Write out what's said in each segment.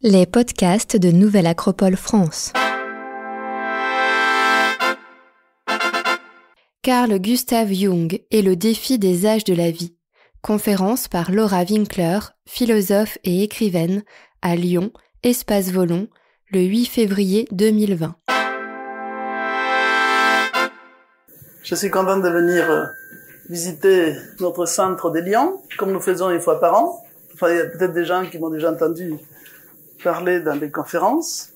Les podcasts de Nouvelle Acropole France. Carl Gustav Jung et le défi des âges de la vie. Conférence par Laura Winkler, philosophe et écrivaine, à Lyon, Espace Volon, le 8 février 2020. Je suis content de venir visiter notre centre de Lyon, comme nous faisons une fois par an. Enfin, il y a peut-être des gens qui m'ont déjà entendu parler dans des conférences.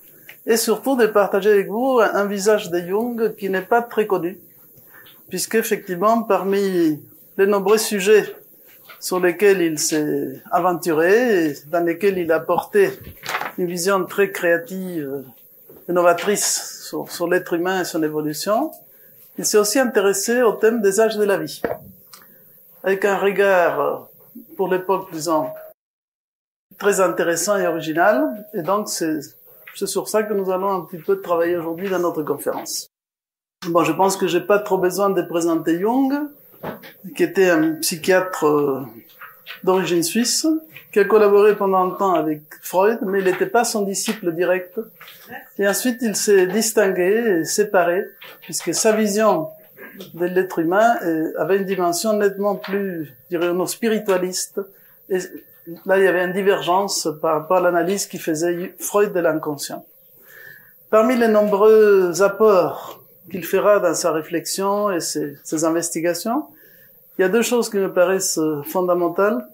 Et surtout de partager avec vous un visage de Jung qui n'est pas très connu. Puisqu'effectivement, parmi les nombreux sujets sur lesquels il s'est aventuré, et dans lesquels il a porté une vision très créative, innovatrice sur l'être humain et son évolution, il s'est aussi intéressé au thème des âges de la vie, avec un regard, pour l'époque, disons, très intéressant et original. Et donc, c'est sur ça que nous allons un petit peu travailler aujourd'hui dans notre conférence. Bon, je pense que j'ai pas trop besoin de présenter Jung, qui était un psychiatre d'origine suisse, qui a collaboré pendant un temps avec Freud, mais il n'était pas son disciple direct. Et ensuite, il s'est distingué et séparé, puisque sa vision de l'être humain avait une dimension nettement plus, dirais-nous, spiritualiste. Et là, il y avait une divergence par rapport à l'analyse qui faisait Freud de l'inconscient. Parmi les nombreux apports qu'il fera dans sa réflexion et ses investigations, il y a deux choses qui me paraissent fondamentales.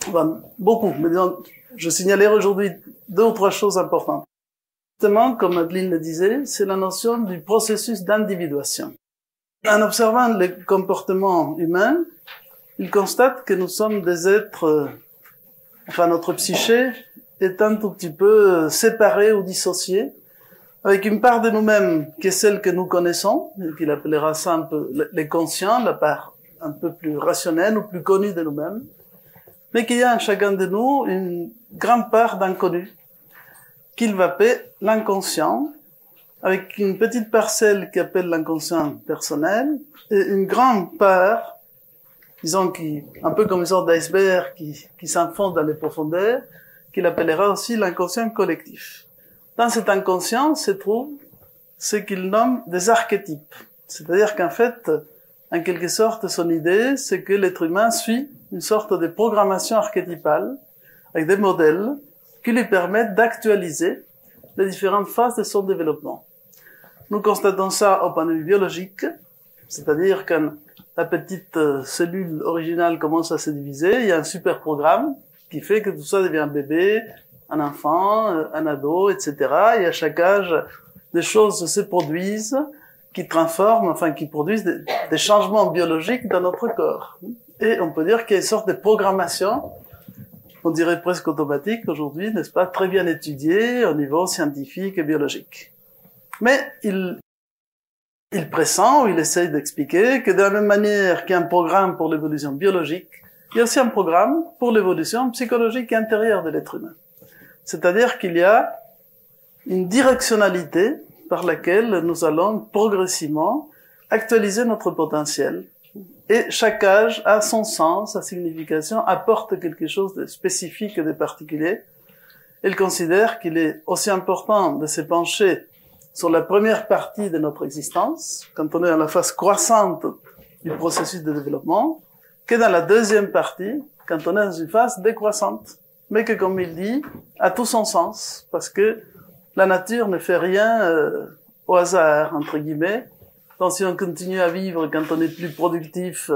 Enfin, beaucoup, mais disons, je signalerai aujourd'hui deux ou trois choses importantes. Justement, comme Adeline le disait, c'est la notion du processus d'individuation. En observant les comportements humains, il constate que nous sommes des êtres, enfin notre psyché est un tout petit peu séparée ou dissociée, avec une part de nous-mêmes qui est celle que nous connaissons, et qu'il appellera ça un peu les conscients, la part un peu plus rationnelle ou plus connue de nous-mêmes, mais qu'il y a en chacun de nous une grande part d'inconnu, qu'il va appeler l'inconscient, avec une petite parcelle qu'il appelle l'inconscient personnel, et une grande part, disons, un peu comme une sorte d'iceberg qui s'enfonce dans les profondeurs, qu'il appellera aussi l'inconscient collectif. Dans cet inconscient se trouve ce qu'il nomme des archétypes. C'est-à-dire qu'en fait, en quelque sorte, son idée, c'est que l'être humain suit une sorte de programmation archétypale avec des modèles qui lui permettent d'actualiser les différentes phases de son développement. Nous constatons ça au point de vue biologique, c'est-à-dire quand la petite cellule originale commence à se diviser, il y a un super programme qui fait que tout ça devient un bébé, un enfant, un ado, etc. Et à chaque âge, des choses se produisent qui transforment, enfin qui produisent des changements biologiques dans notre corps. Et on peut dire qu'il y a une sorte de programmation, on dirait presque automatique aujourd'hui, n'est-ce pas, très bien étudiée au niveau scientifique et biologique. Mais il pressent ou il essaye d'expliquer que de la même manière qu'il y a un programme pour l'évolution biologique, il y a aussi un programme pour l'évolution psychologique et intérieure de l'être humain. C'est-à-dire qu'il y a une directionnalité par laquelle nous allons progressivement actualiser notre potentiel. Et chaque âge a son sens, sa signification, apporte quelque chose de spécifique et de particulier. Il considère qu'il est aussi important de se pencher sur la première partie de notre existence, quand on est dans la phase croissante du processus de développement, que dans la deuxième partie, quand on est dans une phase décroissante. Mais que, comme il dit, a tout son sens, parce que la nature ne fait rien au hasard, entre guillemets. Donc si on continue à vivre quand on est plus productif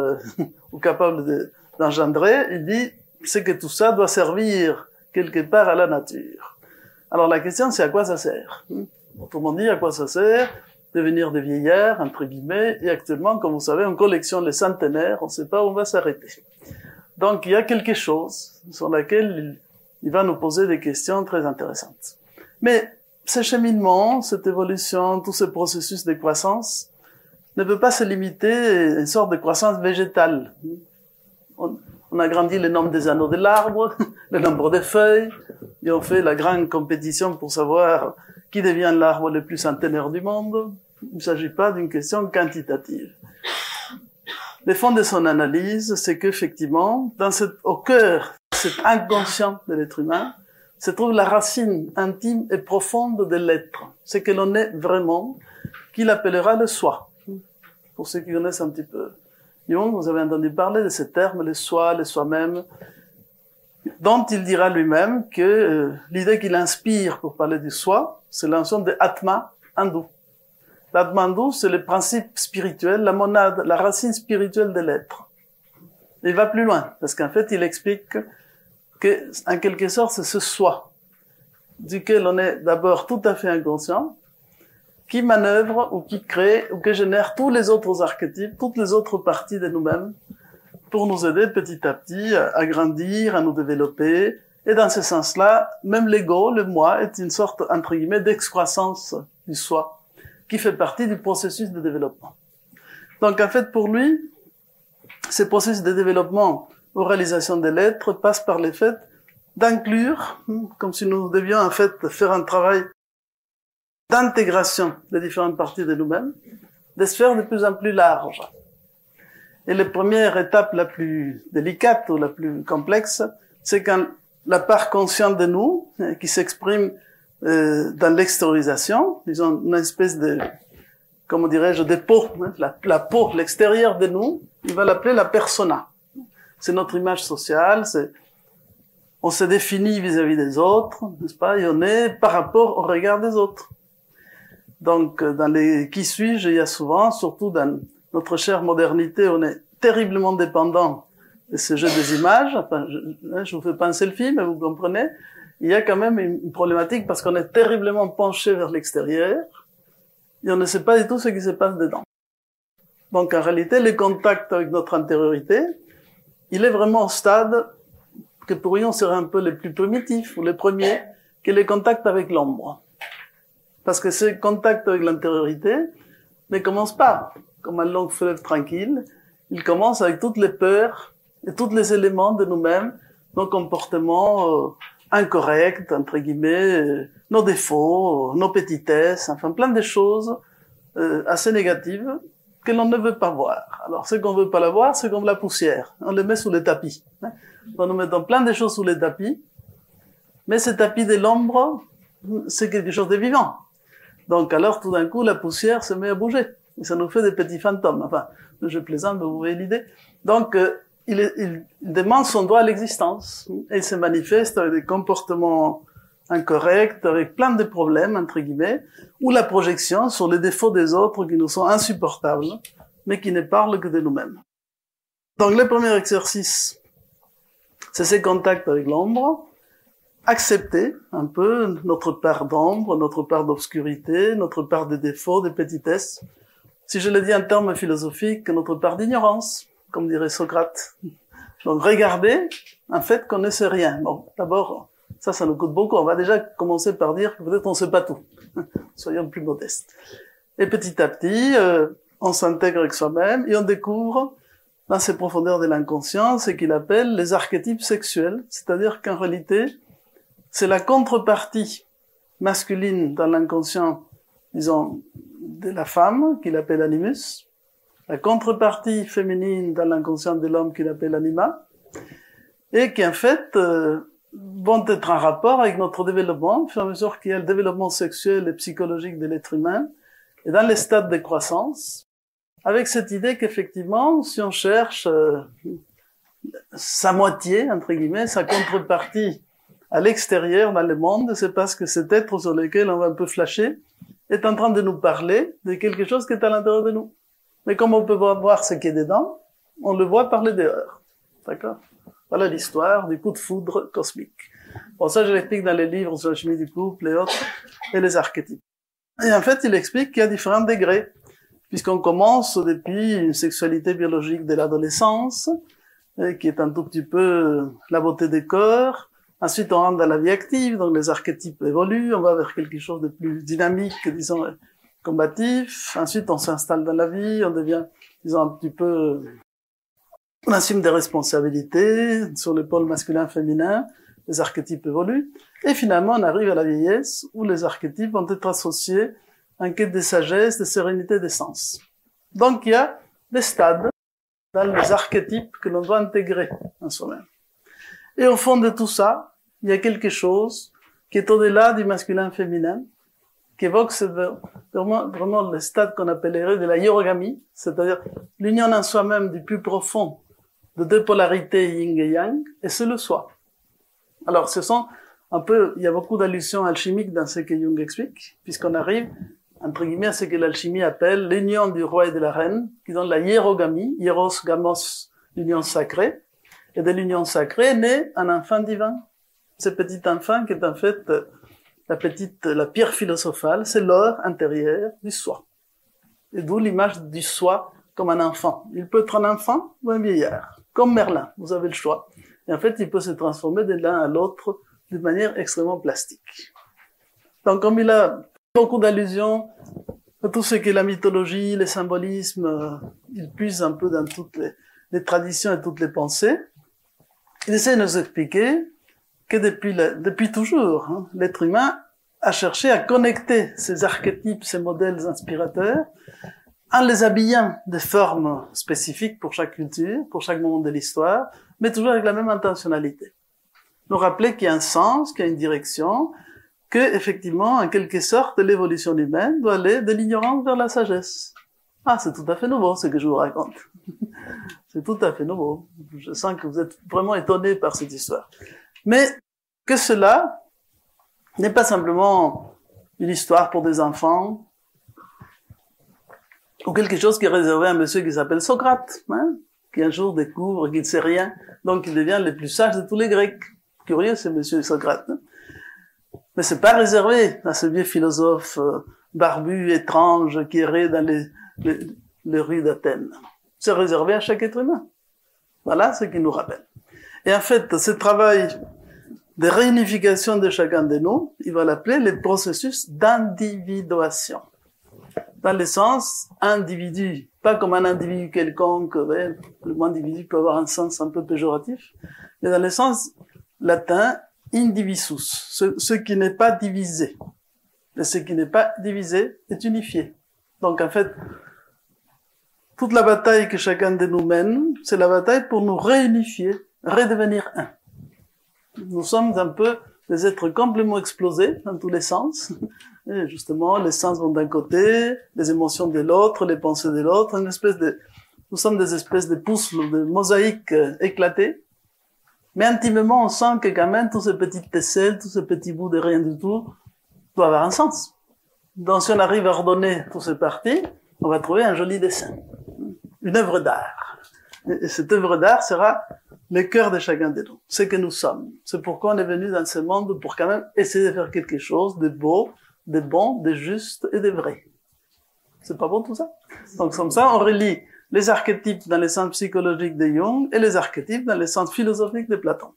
ou capable d'engendrer, il dit, c'est que tout ça doit servir quelque part à la nature. Alors la question, c'est à quoi ça sert? Autrement dit, à quoi ça sert devenir des vieillards, entre guillemets, et actuellement, comme vous savez, on collectionne les centenaires, on ne sait pas où on va s'arrêter. Donc il y a quelque chose sur laquelle il va nous poser des questions très intéressantes. Mais ce cheminement, cette évolution, tous ces processus de croissance ne peut pas se limiter à une sorte de croissance végétale. On agrandit le nombre des anneaux de l'arbre, le nombre des feuilles, et on fait la grande compétition pour savoir qui devient l'arbre le plus centenaire du monde. Il ne s'agit pas d'une question quantitative. Le fond de son analyse, c'est qu'effectivement, au cœur, cet inconscient de l'être humain, se trouve la racine intime et profonde de l'être, ce que l'on est vraiment, qu'il appellera le soi. Pour ceux qui connaissent un petit peu Jung, vous avez entendu parler de ces termes, le soi, le soi-même, dont il dira lui-même que l'idée qu'il inspire pour parler du soi, c'est la notion de Atma hindou. L'Atma hindou, c'est le principe spirituel, la monade, la racine spirituelle de l'être. Il va plus loin, parce qu'en fait, il explique que, en quelque sorte, c'est ce soi, duquel on est d'abord tout à fait inconscient, qui manœuvre ou qui crée ou qui génère tous les autres archétypes, toutes les autres parties de nous-mêmes, pour nous aider petit à petit à grandir, à nous développer. Et dans ce sens-là, même l'ego, le moi, est une sorte, entre guillemets, d'excroissance du soi, qui fait partie du processus de développement. Donc, en fait, pour lui, ce processus de développement aux réalisations de l'être passe par le fait d'inclure, comme si nous devions en fait faire un travail d'intégration des différentes parties de nous-mêmes, des sphères de plus en plus larges. Et la première étape la plus délicate ou la plus complexe, c'est quand la part consciente de nous, qui s'exprime dans l'extériorisation, disons une espèce de, comment dirais-je, de peau, la peau, l'extérieur de nous, il va l'appeler la persona. C'est notre image sociale, on se définit vis-à-vis des autres, n'est-ce pas, et on est par rapport au regard des autres. Donc, dans les qui suis-je, il y a souvent, surtout dans notre chère modernité, on est terriblement dépendant de ce jeu des images. Enfin, je vous fais pas un selfie, mais vous comprenez. Il y a quand même une problématique parce qu'on est terriblement penché vers l'extérieur et on ne sait pas du tout ce qui se passe dedans. Donc, en réalité, le contact avec notre intériorité, il est vraiment au stade que pourrions serait un peu les plus primitifs ou les premiers, que le contact avec l'ombre. Parce que ce contact avec l'intériorité ne commence pas comme un long fleuve tranquille. Il commence avec toutes les peurs et tous les éléments de nous-mêmes, nos comportements incorrects, entre guillemets, nos défauts, nos petitesses, enfin plein de choses assez négatives que l'on ne veut pas voir. Alors, ce qu'on veut pas la voir, c'est comme la poussière. On les met sous les tapis. Donc, nous mettons plein de choses sous les tapis, mais ce tapis de l'ombre, c'est quelque chose de vivant. Donc, alors, tout d'un coup, la poussière se met à bouger. Et ça nous fait des petits fantômes. Enfin, je plaisante, vous voyez l'idée. Donc, il demande son droit à l'existence. Et il se manifeste avec des comportements incorrects, avec plein de problèmes, entre guillemets, ou la projection sur les défauts des autres qui nous sont insupportables, mais qui ne parlent que de nous-mêmes. Donc, le premier exercice, c'est ce contact avec l'ombre. Accepter un peu notre part d'ombre, notre part d'obscurité, notre part de défauts, de petitesses. Si je le dis en termes philosophiques, notre part d'ignorance, comme dirait Socrate. Donc, regarder, en fait, qu'on ne sait rien. Bon, d'abord, ça nous coûte beaucoup. On va déjà commencer par dire que peut-être on ne sait pas tout. Soyons plus modestes. Et petit à petit, on s'intègre avec soi-même et on découvre, dans ces profondeurs de l'inconscient, ce qu'il appelle les archétypes sexuels. C'est-à-dire qu'en réalité, c'est la contrepartie masculine dans l'inconscient, disons, de la femme, qu'il appelle animus, la contrepartie féminine dans l'inconscient de l'homme, qu'il appelle anima, et qui en fait vont être en rapport avec notre développement, au fur et à mesure qu'il y a le développement sexuel et psychologique de l'être humain, et dans les stades de croissance, avec cette idée qu'effectivement, si on cherche sa moitié, entre guillemets, sa contrepartie, à l'extérieur, dans le monde, c'est parce que cet être sur lequel on va un peu flasher est en train de nous parler de quelque chose qui est à l'intérieur de nous. Mais comme on peut voir ce qui est dedans, on le voit par le dehors. D'accord? Voilà l'histoire du coup de foudre cosmique. Bon, ça, je l'explique dans les livres sur la chimie du couple et autres, et les archétypes. Et en fait, il explique qu'il y a différents degrés, puisqu'on commence depuis une sexualité biologique de l'adolescence, qui est un tout petit peu la beauté des corps. Ensuite, on rentre dans la vie active, donc les archétypes évoluent, on va vers quelque chose de plus dynamique, disons, combatif. Ensuite, on s'installe dans la vie, on devient, disons, un petit peu, on assume des responsabilités sur le pôle masculin-féminin, les archétypes évoluent. Et finalement, on arrive à la vieillesse, où les archétypes vont être associés à une quête de sagesse, de sérénité, d'essence. Donc, il y a des stades dans les archétypes que l'on doit intégrer en soi-même. Et au fond de tout ça, il y a quelque chose qui est au-delà du masculin-féminin, qui évoque vraiment le stade qu'on appellerait de la hiérogamie, c'est-à-dire l'union en soi-même du plus profond de deux polarités yin et yang, et c'est le soi. Alors, il y a beaucoup d'allusions alchimiques dans ce que Jung explique, puisqu'on arrive, entre guillemets, à ce que l'alchimie appelle l'union du roi et de la reine, qui donne la hiérogamie, hieros, gamos, l'union sacrée, et de l'union sacrée naît un enfant divin. Ce petit enfant qui est en fait la pierre philosophale, c'est l'or intérieur du soi. Et d'où l'image du soi comme un enfant. Il peut être un enfant ou un vieillard, comme Merlin, vous avez le choix. Et en fait, il peut se transformer de l'un à l'autre d'une manière extrêmement plastique. Donc, comme il a beaucoup d'allusions à tout ce qui est la mythologie, les symbolismes, il puise un peu dans toutes les traditions et toutes les pensées, il essaie de nous expliquer que depuis toujours, l'être humain a cherché à connecter ces archétypes, ces modèles inspirateurs, en les habillant de formes spécifiques pour chaque culture, pour chaque moment de l'histoire, mais toujours avec la même intentionnalité. Nous rappeler qu'il y a un sens, qu'il y a une direction, que, effectivement, en quelque sorte, l'évolution humaine doit aller de l'ignorance vers la sagesse. Ah, c'est tout à fait nouveau, ce que je vous raconte. C'est tout à fait nouveau. Je sens que vous êtes vraiment étonnés par cette histoire. Mais que cela n'est pas simplement une histoire pour des enfants, ou quelque chose qui est réservé à un monsieur qui s'appelle Socrate, qui un jour découvre qu'il ne sait rien, donc il devient le plus sage de tous les Grecs. Curieux, ce monsieur Socrate. Mais c'est pas réservé à ce vieux philosophe barbu, étrange, qui errait dans les rues d'Athènes. C'est réservé à chaque être humain. Voilà ce qui nous rappelle. Et en fait, ce travail de réunification de chacun de nous, il va l'appeler le processus d'individuation. Dans le sens individu, pas comme un individu quelconque, le mot individu peut avoir un sens un peu péjoratif, mais dans le sens latin, indivisus, ce qui n'est pas divisé. Et ce qui n'est pas divisé est unifié. Donc en fait, toute la bataille que chacun de nous mène, c'est la bataille pour nous réunifier, redevenir un. Nous sommes un peu des êtres complètement explosés dans tous les sens. Et justement, les sens vont d'un côté, les émotions de l'autre, les pensées de l'autre, nous sommes des espèces de puzzles, de mosaïques éclatées. Mais intimement, on sent que quand même, tous ces petites tesselles, tous ces petits bouts de rien du tout, doivent avoir un sens. Donc, si on arrive à ordonner tous ces parties, on va trouver un joli dessin. Une œuvre d'art. Et cette œuvre d'art sera le cœur de chacun de nous. Ce que nous sommes. C'est pourquoi on est venu dans ce monde pour quand même essayer de faire quelque chose de beau, de bon, de juste et de vrai. C'est pas bon tout ça? Donc, comme ça, on relie les archétypes dans le sens psychologique de Jung et les archétypes dans le sens philosophique de Platon.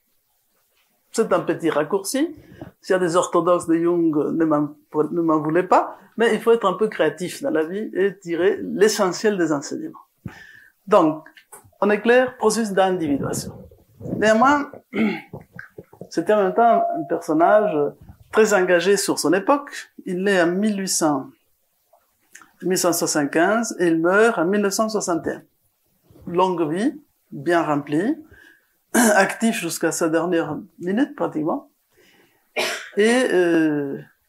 C'est un petit raccourci. S'il y a des orthodoxes de Jung, ne m'en voulez pas, mais il faut être un peu créatif dans la vie et tirer l'essentiel des enseignements. Donc, on est clair, processus d'individuation. Néanmoins, c'était en même temps un personnage très engagé sur son époque. Il naît en 1875 et il meurt en 1961. Longue vie, bien remplie, actif jusqu'à sa dernière minute pratiquement, et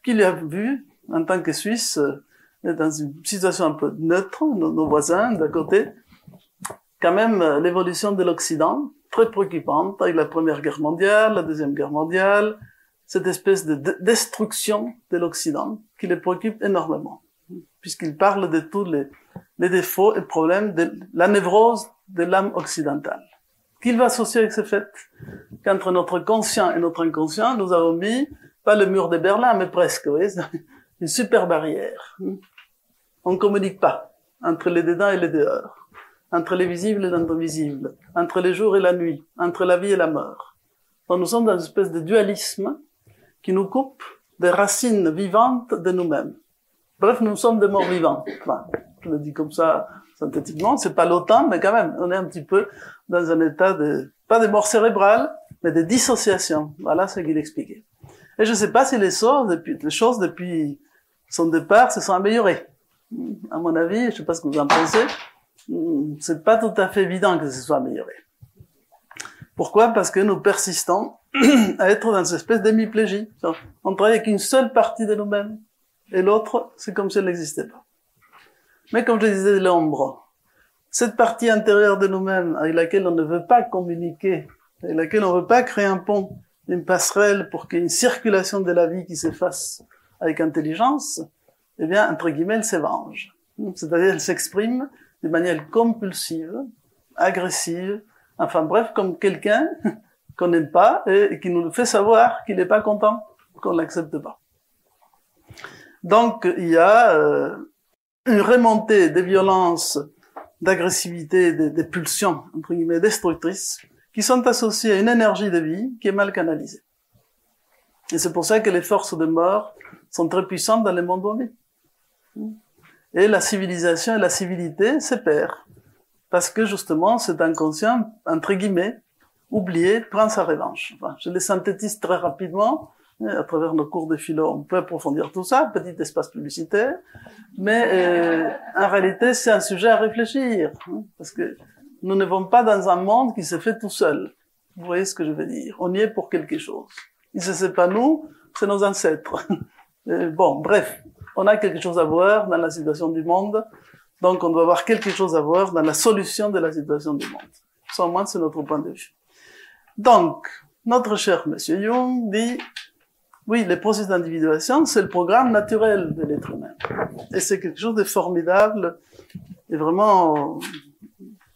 qu'il a vu, en tant que Suisse, dans une situation un peu neutre, nos voisins d'à côté, quand même l'évolution de l'Occident, très préoccupante, avec la Première Guerre mondiale, la Deuxième Guerre mondiale, cette espèce de destruction de l'Occident qui les préoccupe énormément, puisqu'il parle de tous les défauts et problèmes de la névrose de l'âme occidentale. Qu'il va associer avec ce fait qu'entre notre conscient et notre inconscient, nous avons mis, pas le mur de Berlin, mais presque, vous voyez, une super barrière. On ne communique pas entre les dedans et les dehors, entre les visibles et l'indivisible, entre les jours et la nuit, entre la vie et la mort. Donc nous sommes dans une espèce de dualisme qui nous coupe des racines vivantes de nous-mêmes. Bref, nous sommes des morts vivants. Enfin, je le dis comme ça, synthétiquement, c'est pas l'OTAN, mais quand même, on est un petit peu dans un état pas de mort cérébrale, mais de dissociation. Voilà ce qu'il expliquait. Et je sais pas si les choses, depuis son départ, se sont améliorées. À mon avis, je sais pas ce que vous en pensez, c'est pas tout à fait évident que ce soit amélioré. Pourquoi? Parce que nous persistons à être dans cette espèce d'hémiplégie. On travaille avec une seule partie de nous-mêmes, et l'autre, c'est comme si elle n'existait pas. Mais comme je disais, l'ombre, cette partie intérieure de nous-mêmes avec laquelle on ne veut pas communiquer, avec laquelle on ne veut pas créer un pont, une passerelle pour qu'il y ait une circulation de la vie qui se fasse avec intelligence, eh bien, entre guillemets, elle se venge. C'est-à-dire, elle s'exprime de manière compulsive, agressive, enfin bref, comme quelqu'un qu'on n'aime pas et qui nous fait savoir qu'il n'est pas content, qu'on l'accepte pas. Donc, il y a une remontée des violences, d'agressivité, des pulsions, entre guillemets, destructrices, qui sont associées à une énergie de vie qui est mal canalisée. Et c'est pour ça que les forces de mort sont très puissantes dans les mondes où on vit. Et la civilisation et la civilité se perdent. Parce que justement, cet inconscient, entre guillemets, oublié, prend sa revanche. Enfin, je les synthétise très rapidement. À travers nos cours de philo, on peut approfondir tout ça, petit espace publicitaire. Mais en réalité, c'est un sujet à réfléchir. Parce que nous ne vivons pas dans un monde qui se fait tout seul. Vous voyez ce que je veux dire? On y est pour quelque chose. Et c'est pas nous, c'est nos ancêtres. Bon, bref, on a quelque chose à voir dans la situation du monde. Donc, on doit avoir quelque chose à voir dans la solution de la situation du monde. Ça, au moins, c'est notre point de vue. Donc, notre cher monsieur Jung dit, oui, les processus d'individuation, c'est le programme naturel de l'être humain. Et c'est quelque chose de formidable et vraiment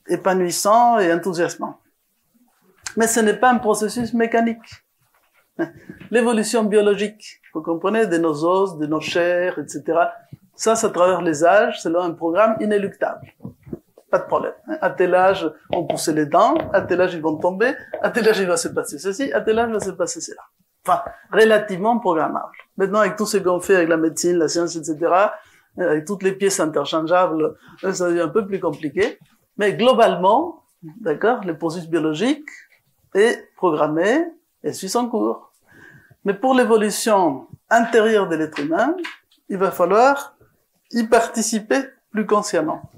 épanouissant et enthousiasmant. Mais ce n'est pas un processus mécanique. L'évolution biologique, vous comprenez, de nos os, de nos chairs, etc., ça à travers les âges, c'est là un programme inéluctable. Pas de problème. À tel âge, on pousse les dents, à tel âge, ils vont tomber, à tel âge, il va se passer ceci, à tel âge, il va se passer cela. Enfin, relativement programmable. Maintenant, avec tout ce qu'on fait avec la médecine, la science, etc., avec toutes les pièces interchangeables, ça devient un peu plus compliqué. Mais globalement, d'accord, le processus biologique est programmé et suit son cours. Mais pour l'évolution intérieure de l'être humain, il va falloir y participer plus consciemment.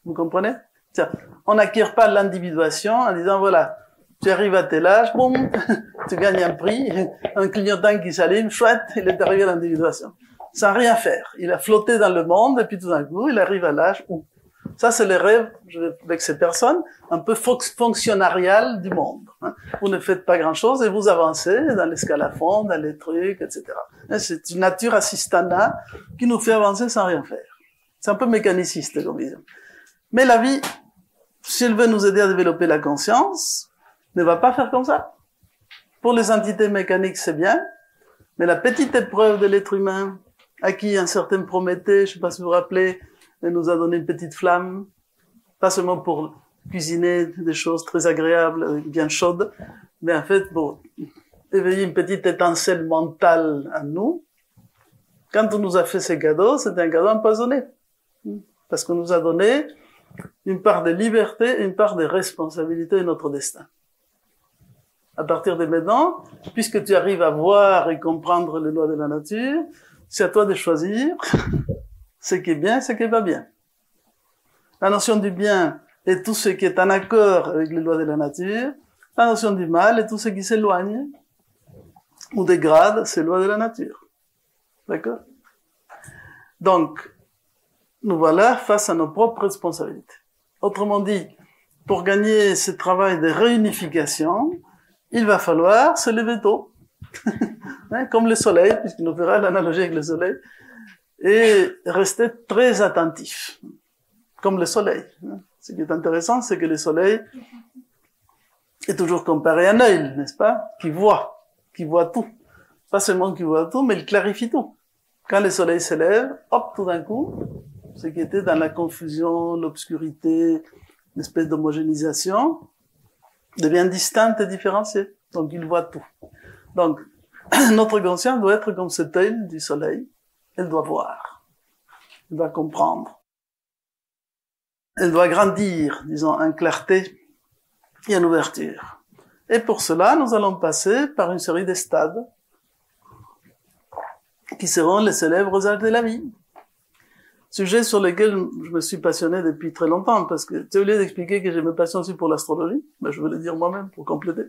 Vous comprenez? Tiens, on n'acquiert pas l'individuation en disant, voilà, tu arrives à tel âge, boum, tu gagnes un prix, un clignotant qui s'allume, chouette, il est arrivé à l'individuation. Sans rien faire. Il a flotté dans le monde, et puis tout d'un coup, il arrive à l'âge où. Ça, c'est le rêve, avec ces personnes, un peu fonctionnariales du monde. Vous ne faites pas grand chose et vous avancez dans l'escalafon, dans les trucs, etc. C'est une nature assistana qui nous fait avancer sans rien faire. C'est un peu mécaniciste, comme disons. Mais la vie, si elle veut nous aider à développer la conscience, ne va pas faire comme ça. Pour les entités mécaniques, c'est bien, mais la petite épreuve de l'être humain, à qui un certain Prométhée, je ne sais pas si vous vous rappelez, nous a donné une petite flamme, pas seulement pour cuisiner des choses très agréables, bien chaudes, mais en fait, pour éveiller une petite étincelle mentale en nous. Quand on nous a fait ces cadeaux, c'était un cadeau empoisonné. Parce qu'on nous a donné une part de liberté et une part de responsabilité de notre destin. À partir de maintenant, puisque tu arrives à voir et comprendre les lois de la nature, c'est à toi de choisir ce qui est bien et ce qui est pas bien. La notion du bien est tout ce qui est en accord avec les lois de la nature. La notion du mal est tout ce qui s'éloigne ou dégrade ces lois de la nature. D'accord? Donc, nous voilà face à nos propres responsabilités. Autrement dit, pour gagner ce travail de réunification, il va falloir se lever tôt. Comme le soleil, puisqu'il nous fera l'analogie avec le soleil, et rester très attentif, comme le soleil. Ce qui est intéressant, c'est que le soleil est toujours comparé à un œil, n'est-ce pas? Qui voit tout. Pas seulement qui voit tout, mais il clarifie tout. Quand le soleil se lève, hop, tout d'un coup, ce qui était dans la confusion, l'obscurité, une espèce d'homogénéisation, devient distinct et différencié. Donc il voit tout. Donc, notre conscience doit être comme cet œil du soleil. Elle doit voir. Elle doit comprendre. Elle doit grandir, disons, en clarté et en ouverture. Et pour cela, nous allons passer par une série de stades qui seront les célèbres âges de la vie. Sujet sur lequel je me suis passionné depuis très longtemps, parce que, au lieu d'expliquer que j'ai mes passions aussi pour l'astrologie, ben, je veux le dire moi-même pour compléter.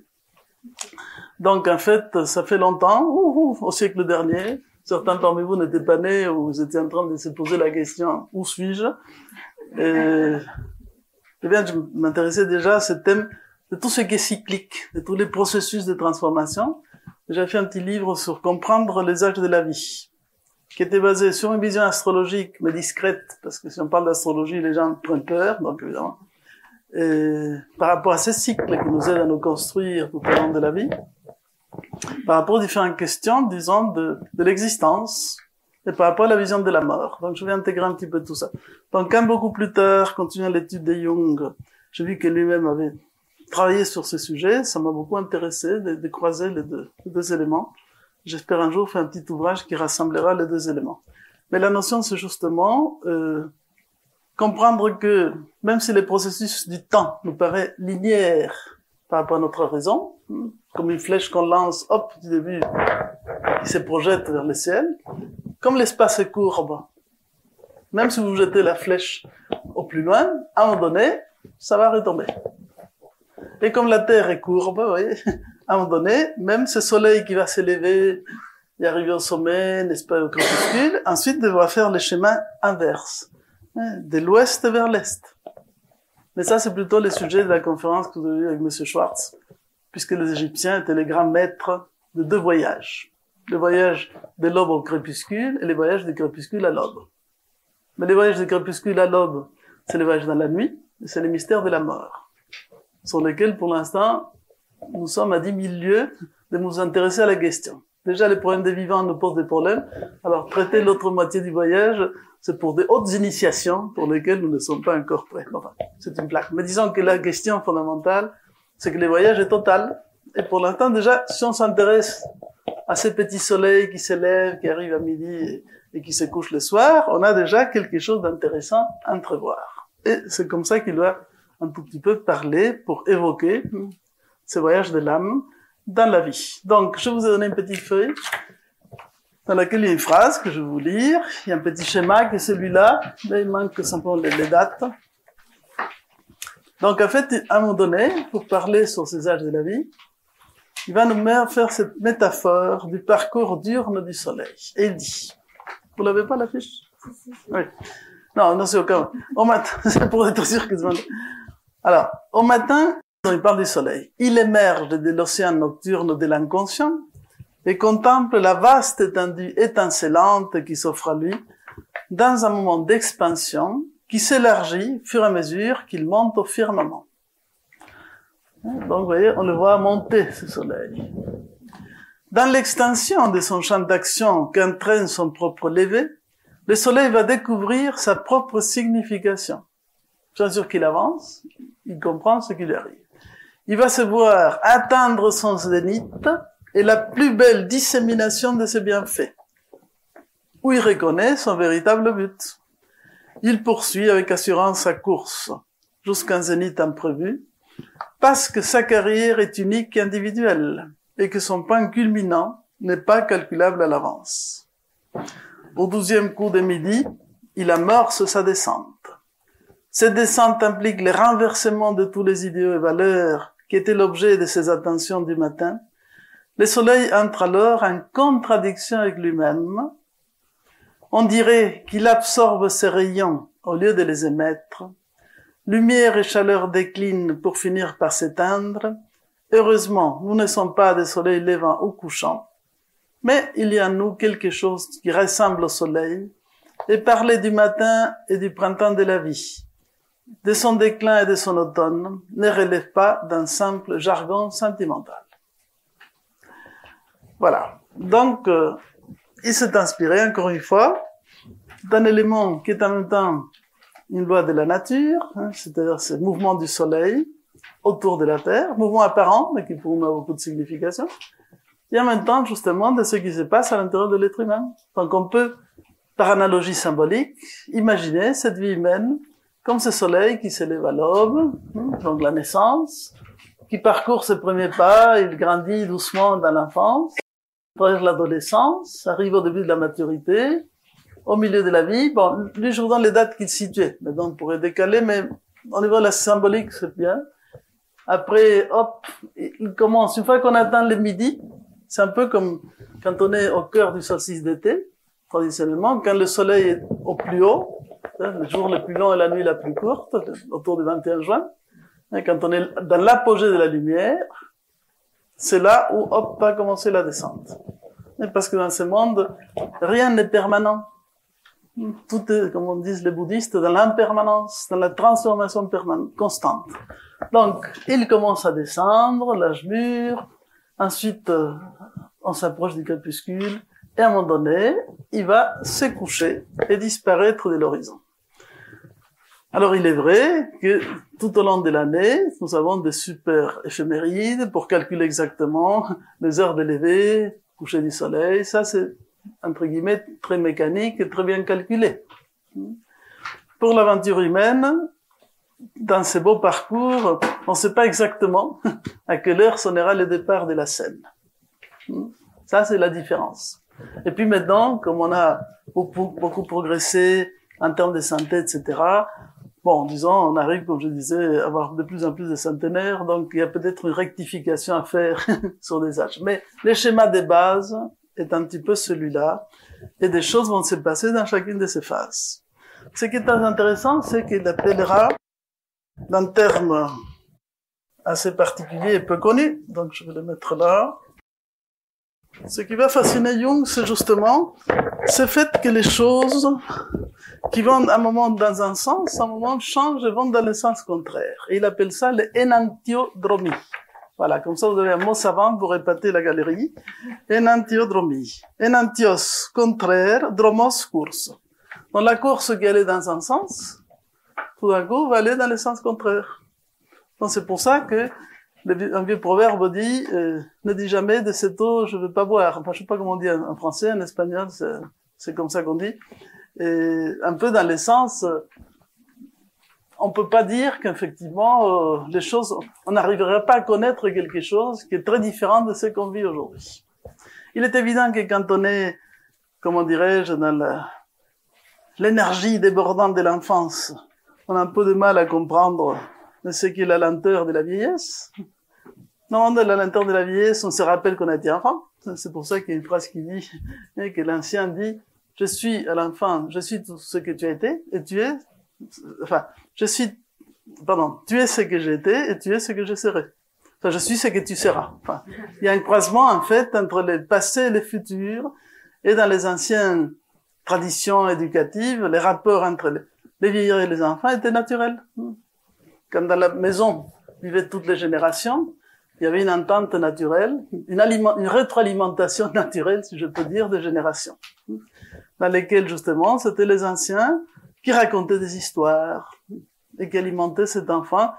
Donc, en fait, ça fait longtemps, au siècle dernier, certains parmi vous n'étaient pas nés ou vous étiez en train de se poser la question, où suis-je? Eh bien, je m'intéressais déjà à ce thème de tout ce qui est cyclique, de tous les processus de transformation. J'ai fait un petit livre sur comprendre les âges de la vie, qui était basé sur une vision astrologique, mais discrète, parce que si on parle d'astrologie, les gens prennent peur, donc évidemment. Et par rapport à ces cycles qui nous aident à nous construire tout au long de la vie, par rapport aux différentes questions, disons, de l'existence, et par rapport à la vision de la mort. Donc je vais intégrer un petit peu tout ça. Donc quand beaucoup plus tard, continuant l'étude de Jung, j'ai vu que lui-même avait travaillé sur ce sujet, ça m'a beaucoup intéressé de croiser les deux éléments. J'espère un jour faire un petit ouvrage qui rassemblera les deux éléments. Mais la notion, c'est justement comprendre que même si les processus du temps nous paraît linéaires par rapport à notre raison, comme une flèche qu'on lance, hop, du début, qui se projette vers le ciel, comme l'espace est courbe, même si vous jetez la flèche au plus loin, à un moment donné, ça va retomber. Et comme la Terre est courbe, vous voyez, à un moment donné, même ce soleil qui va s'élever et arriver au sommet, n'est-ce pas, au crépuscule, ensuite devra faire le schéma inverse, de l'ouest vers l'est. Mais ça, c'est plutôt le sujet de la conférence que vous avez eue avec M. Schwartz, puisque les Égyptiens étaient les grands maîtres de deux voyages. Le voyage de l'aube au crépuscule et le voyage du crépuscule à l'aube. Mais le voyage du crépuscule à l'aube, c'est le voyage dans la nuit, et c'est le mystère de la mort, sur lequel, pour l'instant, nous sommes à 10 000 lieues de nous intéresser à la question. Déjà, les problèmes des vivants nous posent des problèmes. Alors, traiter l'autre moitié du voyage, c'est pour des hautes initiations pour lesquelles nous ne sommes pas encore prêts. Enfin, c'est une blague. Mais disons que la question fondamentale, c'est que le voyage est total. Et pour l'instant, déjà, si on s'intéresse à ces petits soleils qui s'élèvent, qui arrivent à midi et qui se couchent le soir, on a déjà quelque chose d'intéressant à entrevoir. Et c'est comme ça qu'il doit un tout petit peu parler pour évoquer ce voyage de l'âme dans la vie. Donc, je vous ai donné une petite feuille dans laquelle il y a une phrase que je vais vous lire. Il y a un petit schéma qui est celui-là, mais il manque simplement les dates. Donc, en fait, à un moment donné, pour parler sur ces âges de la vie, il va nous faire cette métaphore du parcours diurne du soleil. Et il dit, vous l'avez pas la fiche? Oui. Non, c'est au cas où. Au matin, c'est pour être sûr que alors, au matin, il parle du soleil. Il émerge de l'océan nocturne de l'inconscient et contemple la vaste étendue étincelante qui s'offre à lui dans un moment d'expansion qui s'élargit au fur et à mesure qu'il monte au firmament. Donc, vous voyez, on le voit monter, ce soleil. Dans l'extension de son champ d'action qu'entraîne son propre lever, le soleil va découvrir sa propre signification. Bien sûr qu'il avance, il comprend ce qui lui arrive. Il va se voir atteindre son zénith et la plus belle dissémination de ses bienfaits, où il reconnaît son véritable but. Il poursuit avec assurance sa course jusqu'à un zénith imprévu, parce que sa carrière est unique et individuelle, et que son point culminant n'est pas calculable à l'avance. Au 12e coup de midi, il amorce sa descente. Cette descente implique le renversement de tous les idéaux et valeurs qui étaient l'objet de ses attentions du matin. Le soleil entre alors en contradiction avec lui-même. On dirait qu'il absorbe ses rayons au lieu de les émettre. Lumière et chaleur déclinent pour finir par s'éteindre. Heureusement, nous ne sommes pas des soleils levants ou couchants, mais il y a en nous quelque chose qui ressemble au soleil, et parler du matin et du printemps de la vie, de son déclin et de son automne, ne relève pas d'un simple jargon sentimental. Voilà. Donc, il s'est inspiré, encore une fois, d'un élément qui est en même temps une loi de la nature, c'est-à-dire ce mouvement du soleil autour de la Terre, mouvement apparent, mais qui pour nous a beaucoup de signification, et en même temps, justement, de ce qui se passe à l'intérieur de l'être humain. Donc, on peut, par analogie symbolique, imaginer cette vie humaine comme ce soleil qui s'élève à l'aube, donc la naissance, qui parcourt ses premiers pas, il grandit doucement dans l'enfance, traverse l'adolescence, arrive au début de la maturité, au milieu de la vie. Bon, lui, je vous donne les dates qu'il situait. Mais donc, on pourrait décaler, mais au niveau de la symbolique, c'est bien. Après, hop, il commence. Une fois qu'on atteint le midi, c'est un peu comme quand on est au cœur du solstice d'été, traditionnellement, quand le soleil est au plus haut, le jour le plus long et la nuit la plus courte, autour du 21 juin. Et quand on est dans l'apogée de la lumière, c'est là où, hop, va commencer la descente. Et parce que dans ce monde, rien n'est permanent. Tout est, comme on dit les bouddhistes, dans l'impermanence, dans la transformation permanente, constante. Donc, il commence à descendre, l'âge mûr, ensuite, on s'approche du crépuscule, et à un moment donné, il va se coucher et disparaître de l'horizon. Alors, il est vrai que tout au long de l'année, nous avons des super éphémérides pour calculer exactement les heures de lever, coucher du soleil. Ça, c'est, entre guillemets, très mécanique et très bien calculé. Pour l'aventure humaine, dans ces beaux parcours, on ne sait pas exactement à quelle heure sonnera le départ de la scène. Ça, c'est la différence. Et puis maintenant, comme on a beaucoup progressé en termes de santé, etc., bon, disons, on arrive, comme je disais, à avoir de plus en plus de centenaires, donc il y a peut-être une rectification à faire sur les âges. Mais le schéma de base est un petit peu celui-là, et des choses vont se passer dans chacune de ces phases. Ce qui est très intéressant, c'est qu'il appellera, d'un terme assez particulier et peu connu, donc je vais le mettre là. Ce qui va fasciner Jung, c'est justement ce fait que les choses qui vont à un moment dans un sens, à un moment changent et vont dans le sens contraire. Et il appelle ça l'enantiodromie. Voilà, comme ça vous avez un mot savant pour répéter la galerie. Enantiodromie. Enantios, contraire, dromos, course. Donc la course qui allait dans un sens, tout d'un coup, va aller dans le sens contraire. Donc c'est pour ça que un vieux proverbe dit ne dis jamais de cette eau je veux pas boire. Enfin, je sais pas comment on dit en français, en espagnol, c'est comme ça qu'on dit. Et un peu dans le sens, on peut pas dire qu'effectivement les choses, on n'arriverait pas à connaître quelque chose qui est très différent de ce qu'on vit aujourd'hui. Il est évident que quand on est, comment dirais-je, dans l'énergie débordante de l'enfance, on a un peu de mal à comprendre ce qu'est la lenteur de la vieillesse. Non, de la lenteur de la vieillesse, on se rappelle qu'on a été enfant. C'est pour ça qu'il y a une phrase qui dit, que l'ancien dit, je suis à l'enfant, je suis tout ce que tu as été, et tu es, enfin, tu es ce que j'ai été, et tu es ce que je serai. Enfin, je suis ce que tu seras. Enfin, il y a un croisement, en fait, entre le passé et le futur, et dans les anciennes traditions éducatives, les rapports entre les vieillards et les enfants étaient naturels. Quand dans la maison vivaient toutes les générations, il y avait une entente naturelle, une rétroalimentation naturelle, si je peux dire, des générations, dans lesquelles, justement, c'était les anciens qui racontaient des histoires et qui alimentaient cet enfant,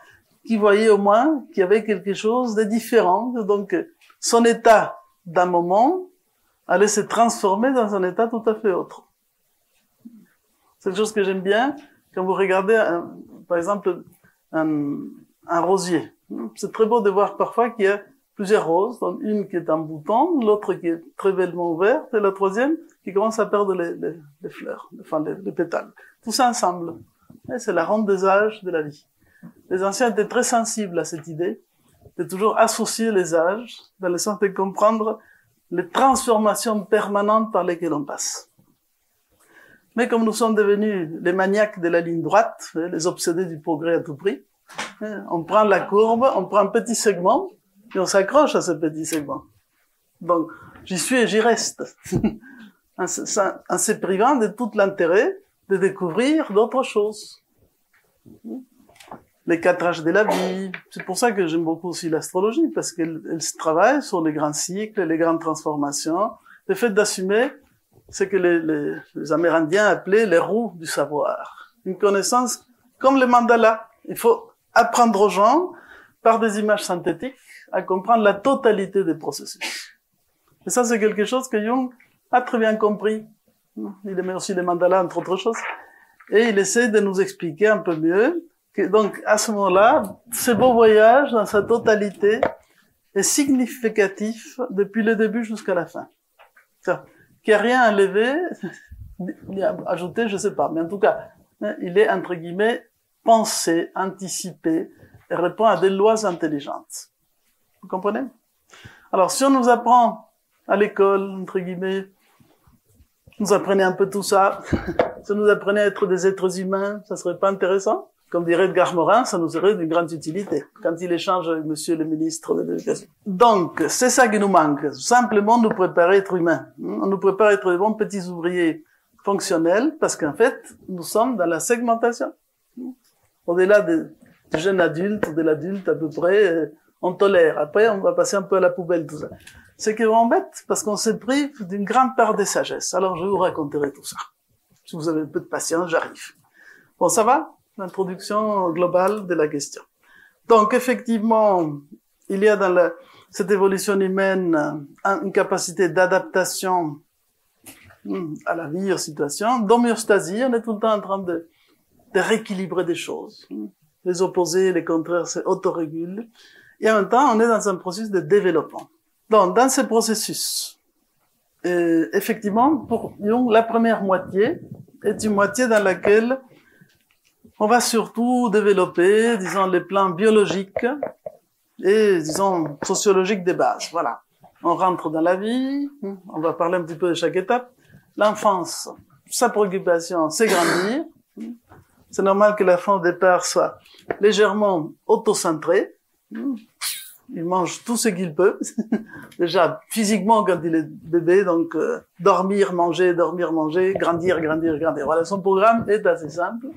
qui voyait au moins qu'il y avait quelque chose de différent. Donc, son état d'un moment allait se transformer dans un état tout à fait autre. C'est quelque chose que j'aime bien quand vous regardez, par exemple, un rosier. C'est très beau de voir parfois qu'il y a plusieurs roses, donc une qui est en bouton, l'autre qui est très bellement ouverte, et la troisième qui commence à perdre les fleurs, enfin les pétales. Tout ça ensemble. Et c'est la ronde des âges de la vie. Les anciens étaient très sensibles à cette idée de toujours associer les âges, dans le sens de comprendre les transformations permanentes par lesquelles on passe. Mais comme nous sommes devenus les maniaques de la ligne droite, les obsédés du progrès à tout prix, on prend la courbe, on prend un petit segment, et on s'accroche à ce petit segment. Donc, j'y suis et j'y reste. en se privant de tout l'intérêt de découvrir d'autres choses. Les 4 âges de la vie. C'est pour ça que j'aime beaucoup aussi l'astrologie, parce qu'elle travaille sur les grands cycles, les grandes transformations. Le fait d'assumer ce que les Amérindiens appelaient les roues du savoir. Une connaissance comme le mandala. Il faut apprendre aux gens, par des images synthétiques, à comprendre la totalité des processus. Et ça, c'est quelque chose que Jung a très bien compris. Il aimait aussi les mandalas, entre autres choses. Et il essaie de nous expliquer un peu mieux que, donc, à ce moment-là, ce beau voyage, dans sa totalité, est significatif depuis le début jusqu'à la fin. Qu'il n'y a rien à lever, ajouté, je sais pas, mais en tout cas, il est, entre guillemets, pensé, anticipé, et répond à des lois intelligentes. Vous comprenez? Alors, si on nous apprend à l'école, entre guillemets, nous apprenez un peu tout ça, si on nous apprenait à être des êtres humains, ça serait pas intéressant? Comme dirait Edgar Morin, ça nous serait d'une grande utilité, quand il échange avec monsieur le ministre de l'Éducation. Donc, c'est ça qui nous manque. Simplement nous préparer à être humains. On nous prépare à être des bons petits ouvriers fonctionnels, parce qu'en fait, nous sommes dans la segmentation. Au-delà du jeune adulte, de l'adulte à peu près, on tolère. Après, on va passer un peu à la poubelle, tout ça. C'est qui m'embête, parce qu'on se prive d'une grande part des sagesses. Alors, je vous raconterai tout ça. Si vous avez un peu de patience, j'arrive. Bon, ça va? L'introduction globale de la question. Donc, effectivement, il y a dans cette évolution humaine une capacité d'adaptation à la vie, aux situations, d'homéostasie. On est tout le temps en train de rééquilibrer des choses. Les opposés, les contraires se autorégulent. Et en même temps, on est dans un processus de développement. Donc, dans ce processus, effectivement, pour Jung, la première moitié est une moitié dans laquelle on va surtout développer, disons, les plans biologiques et, disons, sociologiques des bases. Voilà. On rentre dans la vie, on va parler un petit peu de chaque étape. L'enfance, sa préoccupation, c'est grandir. C'est normal que l'enfant au départ soit légèrement autocentré. Il mange tout ce qu'il peut. Déjà, physiquement, quand il est bébé, donc dormir, manger, grandir. Voilà, son programme est assez simple.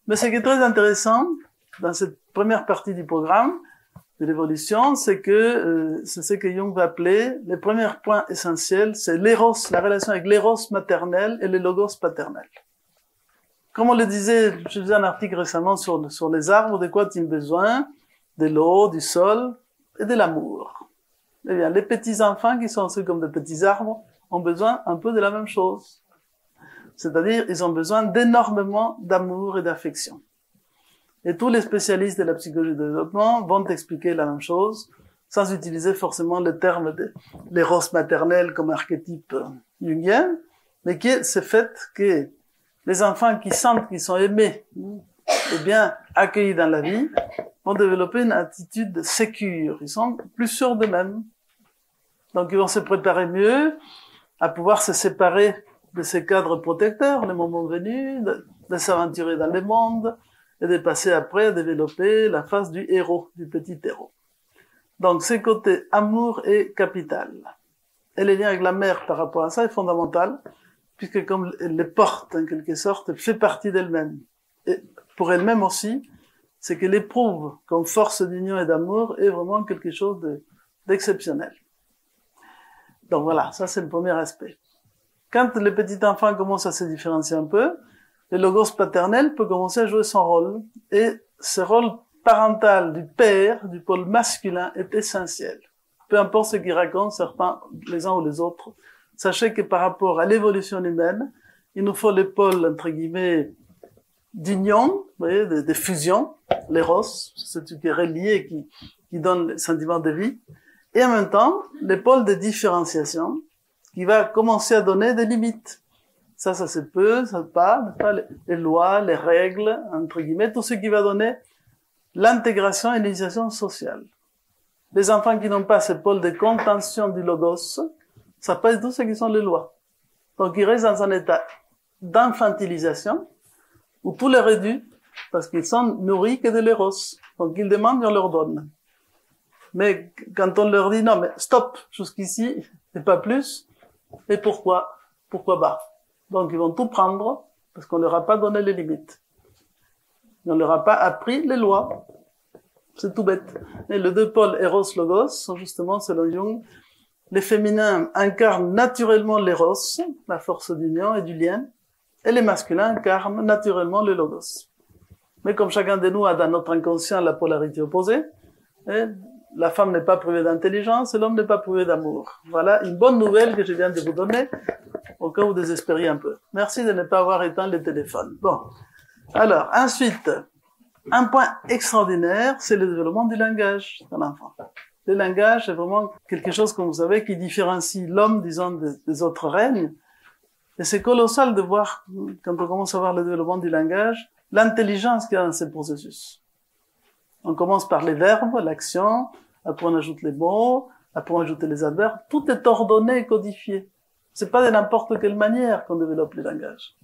Mais ce qui est très intéressant dans cette première partie du programme de l'évolution, c'est que c'est ce que Jung va appeler les premiers points essentiels, c'est l'éros, la relation avec l'éros maternel et le logos paternel. Comme on le disait, je faisais un article récemment sur les arbres, de quoi ont-ils besoin? De l'eau, du sol et de l'amour. Eh bien, les petits enfants qui sont aussi comme des petits arbres ont besoin un peu de la même chose. C'est-à-dire, ils ont besoin d'énormément d'amour et d'affection. Et tous les spécialistes de la psychologie du développement vont expliquer la même chose, sans utiliser forcément le terme de l'éros maternel comme archétype jungien, mais qui est ce fait que les enfants qui sentent qu'ils sont aimés et bien accueillis dans la vie vont développer une attitude sécure. Ils sont plus sûrs d'eux-mêmes. Donc, ils vont se préparer mieux à pouvoir se séparer de ces cadres protecteurs, le moment venu, de s'aventurer dans le monde et de passer après à développer la phase du héros, du petit héros. Donc, ce côté amour est capital. Et le lien avec la mère par rapport à ça est fondamental, puisque comme elle les porte en quelque sorte, elle fait partie d'elle-même. Et pour elle-même aussi, c'est qu'elle éprouve comme force d'union et d'amour est vraiment quelque chose d'exceptionnel. Donc voilà, ça c'est le premier aspect. Quand le petit enfant commence à se différencier un peu, le logos paternel peut commencer à jouer son rôle. Et ce rôle parental du père, du pôle masculin, est essentiel. Peu importe ce qu'ils racontent, certains, les uns ou les autres. Sachez que par rapport à l'évolution humaine, il nous faut le pôle, entre guillemets, d'union, vous voyez, de fusion, l'éros, c'est ce qui est relié, qui donne le sentiment de vie. Et en même temps, le pôle de différenciation, qui va commencer à donner des limites. Ça se peut, ça pas, les lois, les règles, entre guillemets, tout ce qui va donner l'intégration et l'initiation sociale. Les enfants qui n'ont pas ce pôle de contention du logos, ça passe tout ce qui sont les lois. Donc ils restent dans un état d'infantilisation, où tout leur est dû, parce qu'ils sont nourris que de l'éros. Donc ils demandent et on leur donne. Mais quand on leur dit non, mais stop, jusqu'ici, et pas plus, et pourquoi? Pourquoi bas? Donc ils vont tout prendre, parce qu'on leur a pas donné les limites. On leur a pas appris les lois. C'est tout bête. Et les deux pôles Eros-Logos sont justement, selon Jung, les féminins incarnent naturellement l'Eros, la force d'union et du lien, et les masculins incarnent naturellement le Logos. Mais comme chacun de nous a dans notre inconscient la polarité opposée, la femme n'est pas privée d'intelligence et l'homme n'est pas privé d'amour. Voilà une bonne nouvelle que je viens de vous donner, au cas où vous désespériez un peu. Merci de ne pas avoir éteint les téléphones. Bon. Alors, ensuite, un point extraordinaire, c'est le développement du langage de l'enfant. Le langage est vraiment quelque chose, comme vous savez, qui différencie l'homme, disons, des autres règnes. Et c'est colossal de voir, quand on commence à voir le développement du langage, l'intelligence qu'il y a dans ces processus. On commence par les verbes, l'action, après on ajoute les mots, après on ajoute les adverbes. Tout est ordonné et codifié. C'est pas de n'importe quelle manière qu'on développe le langage.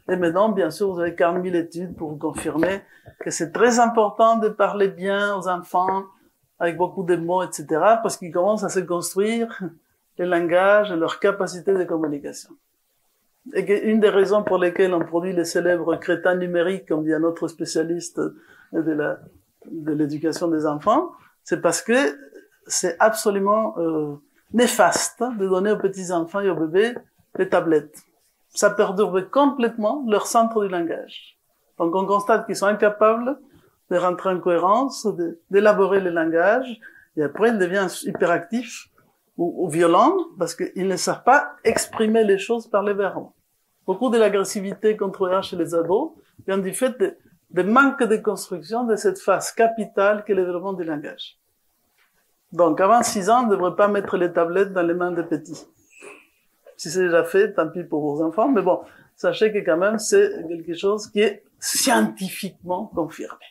Et maintenant, bien sûr, vous avez 40 000 études pour vous confirmer que c'est très important de parler bien aux enfants, avec beaucoup de mots, etc., parce qu'ils commencent à se construire le langage et leur capacité de communication. Et une des raisons pour lesquelles on produit les célèbres crétins numériques, comme dit un autre spécialiste de l'éducation des enfants, c'est parce que c'est absolument néfaste de donner aux petits-enfants et aux bébés des tablettes. Ça perturbe complètement leur centre du langage. Donc on constate qu'ils sont incapables de rentrer en cohérence, d'élaborer le langage, et après ils deviennent hyperactifs ou violents parce qu'ils ne savent pas exprimer les choses par les verbes. Beaucoup de l'agressivité contrôlée chez les ados vient du fait de manque de construction de cette phase capitale qu'est le développement du langage. Donc avant 6 ans, on ne devrait pas mettre les tablettes dans les mains des petits. Si c'est déjà fait, tant pis pour vos enfants, mais bon, sachez que quand même c'est quelque chose qui est scientifiquement confirmé.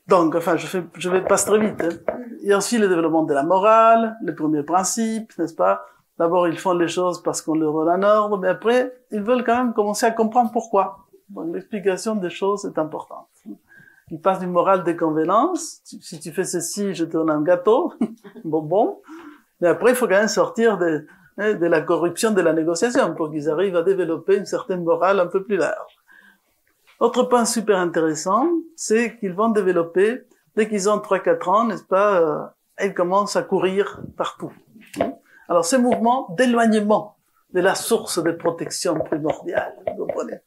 Donc, enfin, je vais passer très vite. Hein. Il y a aussi le développement de la morale, les premiers principes, n'est-ce pas? D'abord, ils font les choses parce qu'on leur donne un ordre, mais après, ils veulent quand même commencer à comprendre pourquoi. Donc, l'explication des choses est importante. Ils passent d'une morale de convenance. Si tu fais ceci, je te donne un gâteau, bonbon. Mais après, il faut quand même sortir de la corruption de la négociation pour qu'ils arrivent à développer une certaine morale un peu plus large. Autre point super intéressant, c'est qu'ils vont développer, dès qu'ils ont 3-4 ans, n'est-ce pas, ils commencent à courir partout. Alors, ces mouvements d'éloignement de la source de protection primordiale, vous comprenez?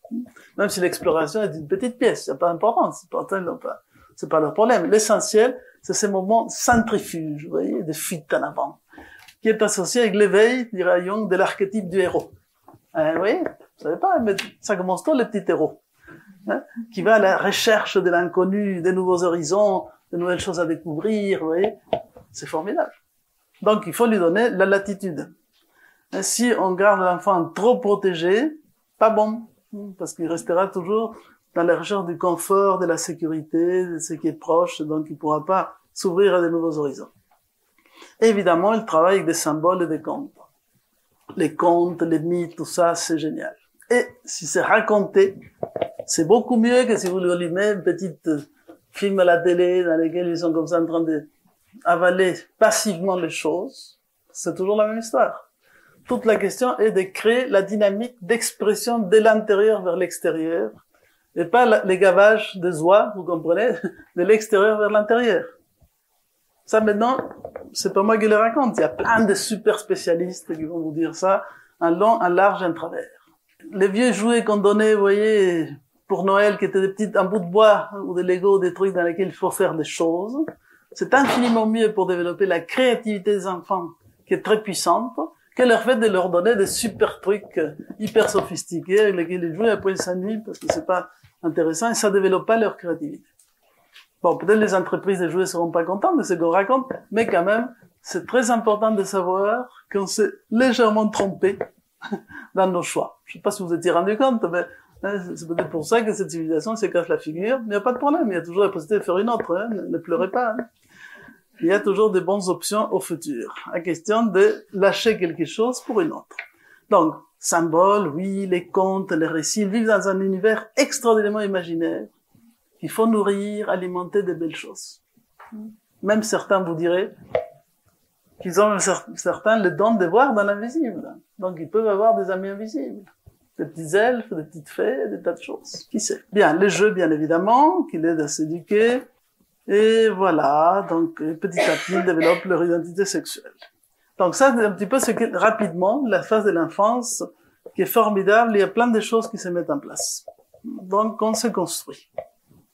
Même si l'exploration est une petite pièce, c'est pas important, c'est pas leur problème. L'essentiel, c'est ces mouvements centrifuges, vous voyez, de fuite en avant, qui est associé avec l'éveil, dirait Jung, de l'archétype du héros. Vous voyez? Vous savez pas, mais ça commence tôt, les petits héros. Qui va à la recherche de l'inconnu, des nouveaux horizons, de nouvelles choses à découvrir, vous voyez. C'est formidable. Donc, il faut lui donner la latitude. Et si on garde l'enfant trop protégé, pas bon, parce qu'il restera toujours dans la recherche du confort, de la sécurité, de ce qui est proche, donc il pourra pas s'ouvrir à de nouveaux horizons. Et évidemment, il travaille avec des symboles et des contes. Les contes, les mythes, tout ça, c'est génial. Et si c'est raconté, c'est beaucoup mieux que si vous lui allumez un petit film à la télé dans lequel ils sont comme ça en train d'avaler passivement les choses. C'est toujours la même histoire. Toute la question est de créer la dynamique d'expression de l'intérieur vers l'extérieur et pas les gavages des oies, vous comprenez, de l'extérieur vers l'intérieur. Ça maintenant, c'est pas moi qui le raconte. Il y a plein de super spécialistes qui vont vous dire ça, un long, un large, un travers. Les vieux jouets qu'on donnait, vous voyez, pour Noël, qui étaient un bout de bois ou des Lego, des trucs dans lesquels il faut faire des choses, c'est infiniment mieux pour développer la créativité des enfants, qui est très puissante, que leur fait de leur donner des super trucs hyper sophistiqués avec lesquels ils jouent et après ils s'ennuient parce que c'est pas intéressant et ça développe pas leur créativité. Bon, peut-être les entreprises de jouets seront pas contentes de ce qu'on raconte, mais quand même, c'est très important de savoir qu'on s'est légèrement trompé dans nos choix. Je sais pas si vous étiez rendu compte, mais c'est peut-être pour ça que cette civilisation se casse la figure. Il n'y a pas de problème, il y a toujours la possibilité de faire une autre, hein. Ne pleurez pas. Hein. Il y a toujours de bonnes options au futur. La question de lâcher quelque chose pour une autre. Donc, symboles, oui, les contes, les récits, ils vivent dans un univers extraordinairement imaginaire qu'il faut nourrir, alimenter de belles choses. Même certains vous diraient qu'ils ont certains le don de voir dans l'invisible. Donc, ils peuvent avoir des amis invisibles. Des petits elfes, des petites fées, des tas de choses. Qui sait? Bien, les jeux, bien évidemment, qui l'aident à s'éduquer. Et voilà, donc petit à petit, ils développent leur identité sexuelle. Donc ça, c'est un petit peu rapidement, la phase de l'enfance, qui est formidable. Il y a plein de choses qui se mettent en place. Donc, on se construit.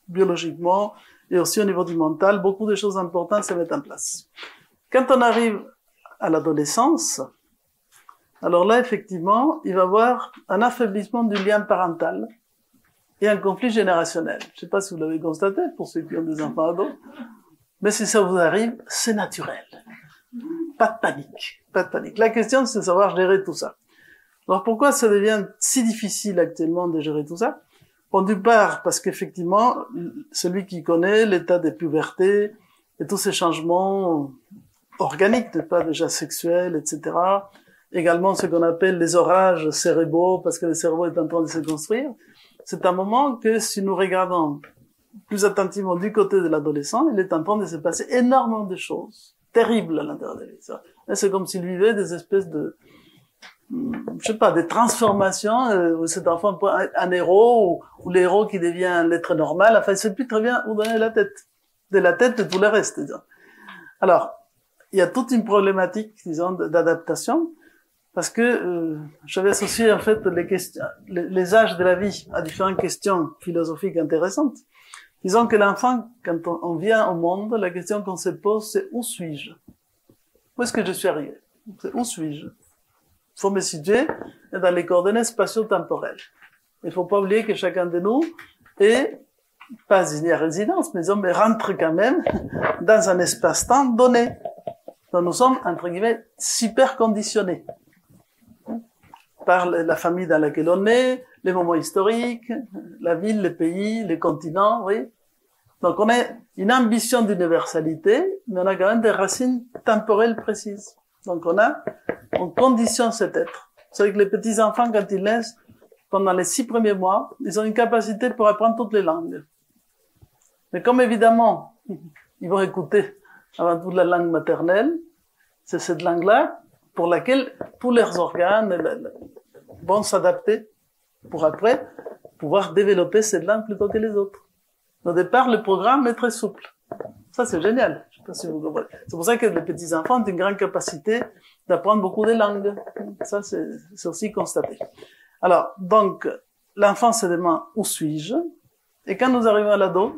Biologiquement, et aussi au niveau du mental, beaucoup de choses importantes se mettent en place. Quand on arrive à l'adolescence, alors là, effectivement, il va y avoir un affaiblissement du lien parental et un conflit générationnel. Je ne sais pas si vous l'avez constaté pour ceux qui ont des enfants ados, mais si ça vous arrive, c'est naturel. Pas de panique, pas de panique. La question, c'est de savoir gérer tout ça. Alors pourquoi ça devient si difficile actuellement de gérer tout ça? Bon, d'une part, parce qu'effectivement, celui qui connaît l'état des pubertés et tous ces changements organiques, pas déjà sexuels, etc., également ce qu'on appelle les orages cérébraux, parce que le cerveau est en train de se construire, c'est un moment que si nous regardons plus attentivement du côté de l'adolescent, il est en train de se passer énormément de choses terribles à l'intérieur de lui. C'est comme s'il vivait des espèces de, je sais pas, des transformations, où cet enfant peut être un héros, ou l'héros qui devient un être normal, enfin, il sait plus très bien où donner la tête. De la tête de tout le reste, disons. Alors, il y a toute une problématique, disons, d'adaptation, parce que j'avais associé en fait les questions, les âges de la vie à différentes questions philosophiques intéressantes. Disons que l'enfant, quand on vient au monde, la question qu'on se pose, c'est où suis-je? Où est-ce que je suis arrivé? C'est où suis-je? Il faut me situer dans les coordonnées spatio-temporelles. Il faut pas oublier que chacun de nous est pas une résidence, mais on rentre quand même dans un espace-temps donné. Donc nous sommes, entre guillemets, super conditionnés par la famille dans laquelle on est, les moments historiques, la ville, les pays, les continents, oui. Donc on a une ambition d'universalité, mais on a quand même des racines temporelles précises. Donc on conditionne cet être. C'est vrai que les petits enfants, quand ils naissent, pendant les 6 premiers mois, ils ont une capacité pour apprendre toutes les langues. Mais comme évidemment, ils vont écouter avant tout la langue maternelle, c'est cette langue-là pour laquelle tous leurs organes vont s'adapter pour après pouvoir développer cette langue plutôt que les autres. Au départ, le programme est très souple. Ça, c'est génial. Je sais pas si vous comprenez. C'est pour ça que les petits enfants ont une grande capacité d'apprendre beaucoup de langues. Ça, c'est aussi constaté. Alors, donc, l'enfant se demande où suis-je? Et quand nous arrivons à l'ado,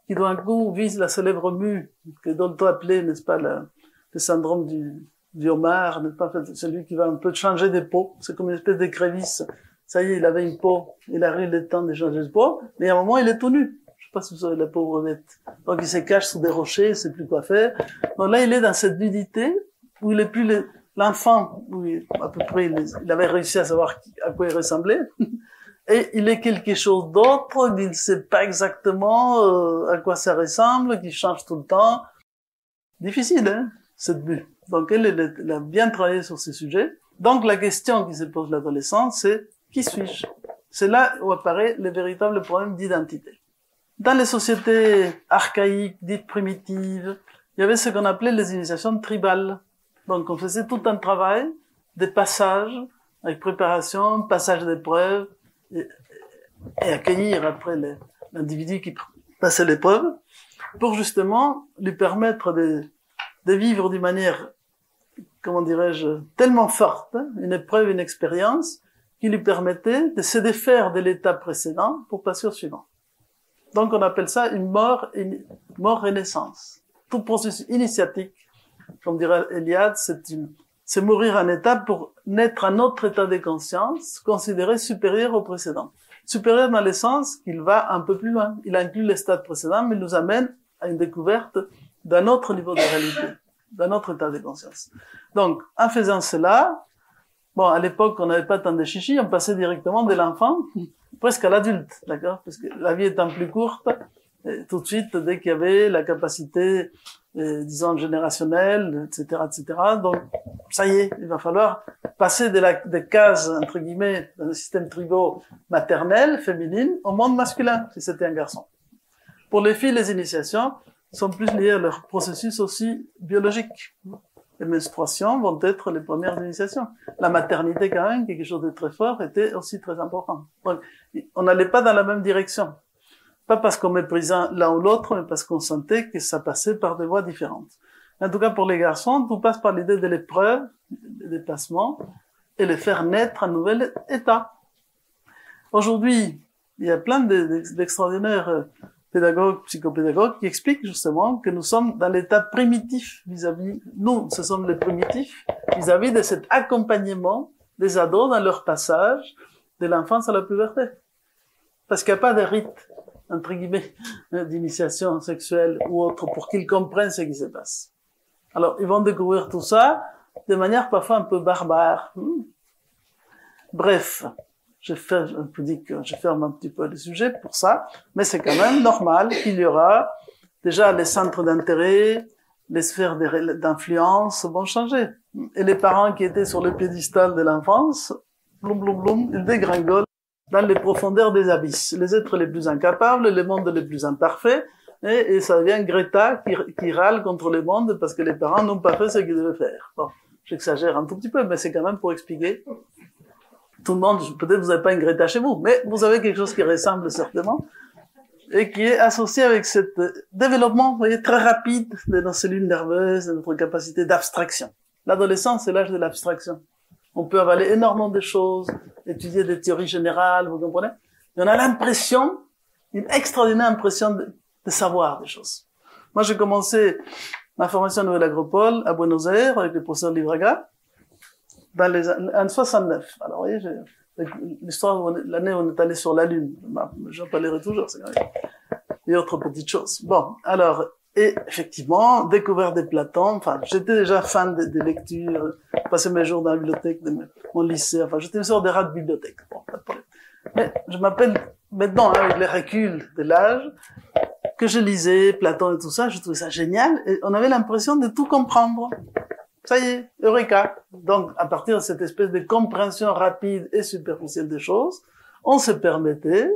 qui d'un coup vise la célèbre mue que Dolto appelait, n'est-ce pas, le syndrome du homard, n'est-ce pas, celui qui va un peu changer de peau. C'est comme une espèce de crévisse. Ça y est, il avait une peau. Il arrive le temps de changer de peau. Mais à un moment, il est tout nu. Je sais pas si vous savez la pauvre bête. Donc, il se cache sous des rochers, il sait plus quoi faire. Donc là, il est dans cette nudité où il est plus l'enfant, où à peu près, il avait réussi à savoir à quoi il ressemblait. Et il est quelque chose d'autre, il ne sait pas exactement à quoi ça ressemble, qui change tout le temps. Difficile, hein, cette vue. Donc elle a bien travaillé sur ces sujets. Donc la question qui se pose l'adolescent, c'est qui suis-je? C'est là où apparaît le véritable problème d'identité. Dans les sociétés archaïques, dites primitives, il y avait ce qu'on appelait les initiations tribales. Donc on faisait tout un travail, des passages, avec préparation, passage d'épreuves, et accueillir après l'individu qui passait l'épreuve, pour justement lui permettre de vivre d'une manière, comment dirais-je, tellement forte, une épreuve, une expérience, qui lui permettait de se défaire de l'état précédent pour passer au suivant. Donc on appelle ça une mort-renaissance. Tout processus initiatique, comme dirait Eliade, c'est mourir en étape pour naître un autre état de conscience considéré supérieur au précédent. Supérieur dans le sens qu'il va un peu plus loin. Il inclut les stades précédents, mais il nous amène à une découverte d'un autre niveau de réalité, d'un autre état de conscience. Donc, en faisant cela, bon, à l'époque, on n'avait pas tant de chichis, on passait directement de l'enfant presque à l'adulte, d'accord? Parce que la vie étant plus courte, tout de suite, dès qu'il y avait la capacité, disons, générationnelle, etc., etc., donc, ça y est, il va falloir passer des cases, entre guillemets, dans le système tribaux maternel, féminine, au monde masculin, si c'était un garçon. Pour les filles, les initiations sont plus liées à leur processus aussi biologique. Les menstruations vont être les premières initiations. La maternité, quand même, quelque chose de très fort, était aussi très important. Donc, on n'allait pas dans la même direction. Pas parce qu'on méprisait l'un ou l'autre, mais parce qu'on sentait que ça passait par des voies différentes. En tout cas, pour les garçons, tout passe par l'idée de l'épreuve, le déplacement, et le faire naître un nouvel état. Aujourd'hui, il y a plein d'extraordinaires pédagogues, psychopédagogues qui expliquent justement que nous sommes dans l'état primitif vis-à-vis, nous, ce sont les primitifs, vis-à-vis de cet accompagnement des ados dans leur passage de l'enfance à la puberté. Parce qu'il n'y a pas de rite, entre guillemets, d'initiation sexuelle ou autre pour qu'ils comprennent ce qui se passe. Alors, ils vont découvrir tout ça de manière parfois un peu barbare. Bref, je vous dis que je ferme un petit peu le sujet pour ça, mais c'est quand même normal qu'il y aura déjà les centres d'intérêt, les sphères d'influence vont changer. Et les parents qui étaient sur le piédestal de l'enfance, bloum, bloum, bloum, ils dégringolent dans les profondeurs des abysses. Les êtres les plus incapables, les mondes les plus imparfaits, et ça devient Greta qui râle contre le monde parce que les parents n'ont pas fait ce qu'ils devaient faire. Bon, j'exagère un tout petit peu, mais c'est quand même pour expliquer. Tout le monde, peut-être vous n'avez pas une Greta chez vous, mais vous avez quelque chose qui ressemble certainement, et qui est associé avec ce développement, vous voyez, très rapide de nos cellules nerveuses, de notre capacité d'abstraction. L'adolescence, c'est l'âge de l'abstraction. On peut avaler énormément de choses, étudier des théories générales, vous comprenez? Et on a l'impression, une extraordinaire impression de savoir des choses. Moi, j'ai commencé ma formation à Nouvelle Agropole, à Buenos Aires, avec le professeur Livraga, dans les années 69. Alors, vous voyez, l'histoire, l'année où on est allé sur la Lune. J'en parlerai toujours, c'est quand même. Et autres petites choses. Bon, alors, et effectivement, découvert des Platon, enfin, j'étais déjà fan des lectures, passé mes jours dans la bibliothèque de mon lycée, enfin, j'étais une sorte de rat de bibliothèque. Bon, pas de problème. Mais je m'appelle, maintenant, hein, avec les reculs de l'âge, que je lisais Platon et tout ça, je trouvais ça génial, et on avait l'impression de tout comprendre. Ça y est, Eureka. Donc, à partir de cette espèce de compréhension rapide et superficielle des choses, on se permettait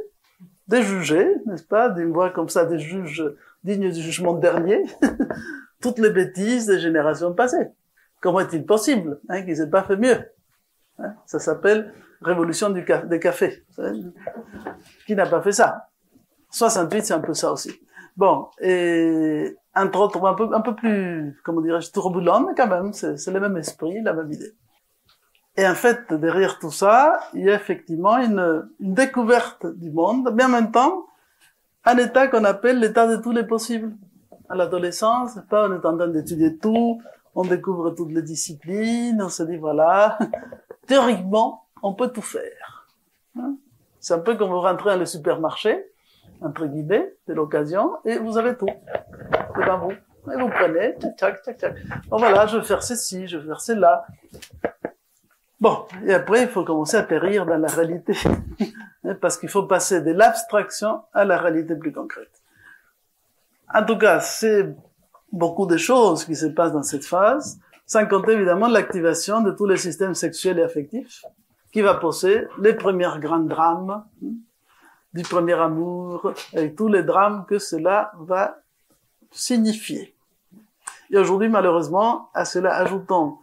de juger, n'est-ce pas, d'une voix comme ça, des juges dignes du jugement dernier, toutes les bêtises des générations passées. Comment est-il possible, hein, qu'ils aient pas fait mieux? Hein, ça s'appelle révolution des cafés. Qui n'a pas fait ça? 68, c'est un peu ça aussi. Bon, et entre autres, un peu plus, comment dirais-je, turbulent, mais quand même, c'est le même esprit, la même idée. Et en fait, derrière tout ça, il y a effectivement une découverte du monde, mais en même temps, un état qu'on appelle l'état de tous les possibles. À l'adolescence, c'est pas, on est en train d'étudier tout, on découvre toutes les disciplines, on se dit voilà, théoriquement, on peut tout faire. Hein? C'est un peu comme vous rentrez dans le supermarché, entre guillemets, c'est l'occasion, et vous avez tout. Devant vous. Et vous prenez, tchac, tchac, tchac. Bon voilà, je vais faire ceci, je vais faire cela. Bon, et après, il faut commencer à périr dans la réalité. Parce qu'il faut passer de l'abstraction à la réalité plus concrète. En tout cas, c'est beaucoup de choses qui se passent dans cette phase, sans compter évidemment l'activation de tous les systèmes sexuels et affectifs, qui va poser les premiers grands drames, du premier amour, et tous les drames que cela va signifier. Et aujourd'hui, malheureusement, à cela ajoutons,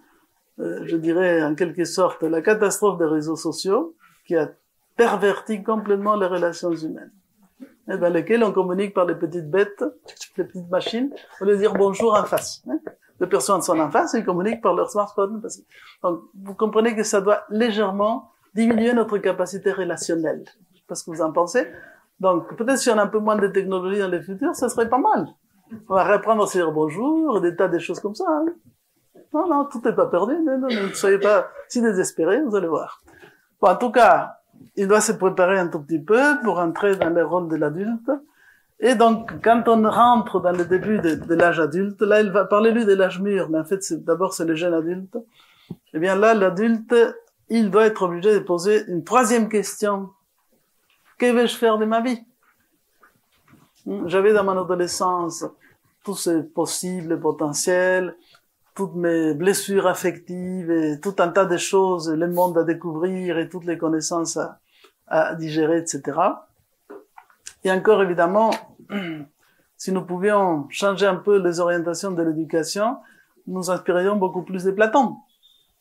je dirais en quelque sorte, la catastrophe des réseaux sociaux, qui a perverti complètement les relations humaines, et dans lesquelles on communique par les petites bêtes, les petites machines, au lieu de dire bonjour en face. Les personnes sont en face et ils communiquent par leur smartphone. Donc, vous comprenez que ça doit légèrement diminuer notre capacité relationnelle. Je sais pas ce que vous en pensez. Donc, peut-être si on a un peu moins de technologie dans le futur, ça serait pas mal. On va reprendre à se dire bonjour, des tas de choses comme ça. Hein. Non, tout n'est pas perdu. Non, ne soyez pas si désespérés, vous allez voir. Bon, en tout cas, il doit se préparer un tout petit peu pour entrer dans le rôle de l'adulte. Et donc, quand on rentre dans le début de l'âge adulte, là, il va parler lui de l'âge mûr, mais en fait, d'abord, c'est le jeune adulte. Eh bien là, l'adulte, il doit être obligé de poser une troisième question. Que vais-je faire de ma vie? J'avais dans mon adolescence tous ces possibles potentiels, toutes mes blessures affectives et tout un tas de choses, le monde à découvrir et toutes les connaissances à digérer, etc. Et encore évidemment, si nous pouvions changer un peu les orientations de l'éducation, nous inspirerions beaucoup plus de Platon,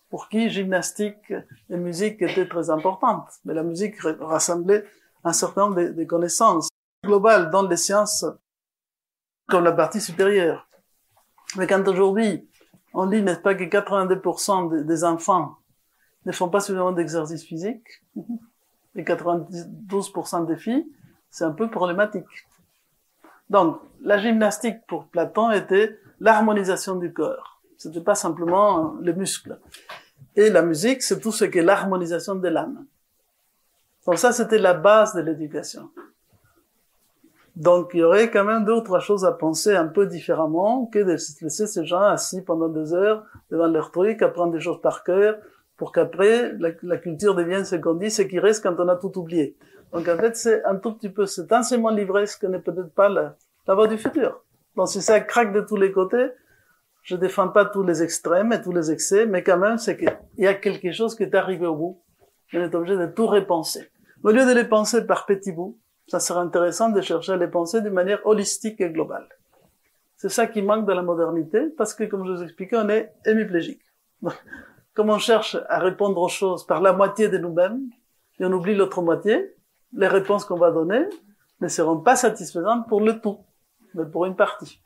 pour qui gymnastique et musique étaient très importantes. Mais la musique rassemblait un certain nombre de connaissances globales dans les sciences comme la partie supérieure. Mais quand aujourd'hui, on dit, n'est-ce pas, que 82% des enfants ne font pas suffisamment d'exercice physique, et 92% des filles, c'est un peu problématique. Donc, la gymnastique pour Platon était l'harmonisation du corps. C'était pas simplement les muscles. Et la musique, c'est tout ce qui est l'harmonisation de l'âme. Donc ça, c'était la base de l'éducation. Donc, il y aurait quand même deux ou trois choses à penser un peu différemment que de laisser ces gens assis pendant 2 heures devant leur truc, apprendre des choses par cœur, pour qu'après, la culture devienne ce qu'on dit, ce qui reste quand on a tout oublié. Donc en fait, c'est un tout petit peu cet enseignement livresque n'est peut-être pas la voie du futur. Donc si ça craque de tous les côtés, je défends pas tous les extrêmes et tous les excès, mais quand même, c'est qu'il y a quelque chose qui est arrivé au bout. On est obligé de tout repenser. Au lieu de les penser par petits bouts, ça serait intéressant de chercher à les penser d'une manière holistique et globale. C'est ça qui manque dans la modernité, parce que, comme je vous expliquais, on est hémiplégique. Comme on cherche à répondre aux choses par la moitié de nous-mêmes, et on oublie l'autre moitié, les réponses qu'on va donner ne seront pas satisfaisantes pour le tout, mais pour une partie.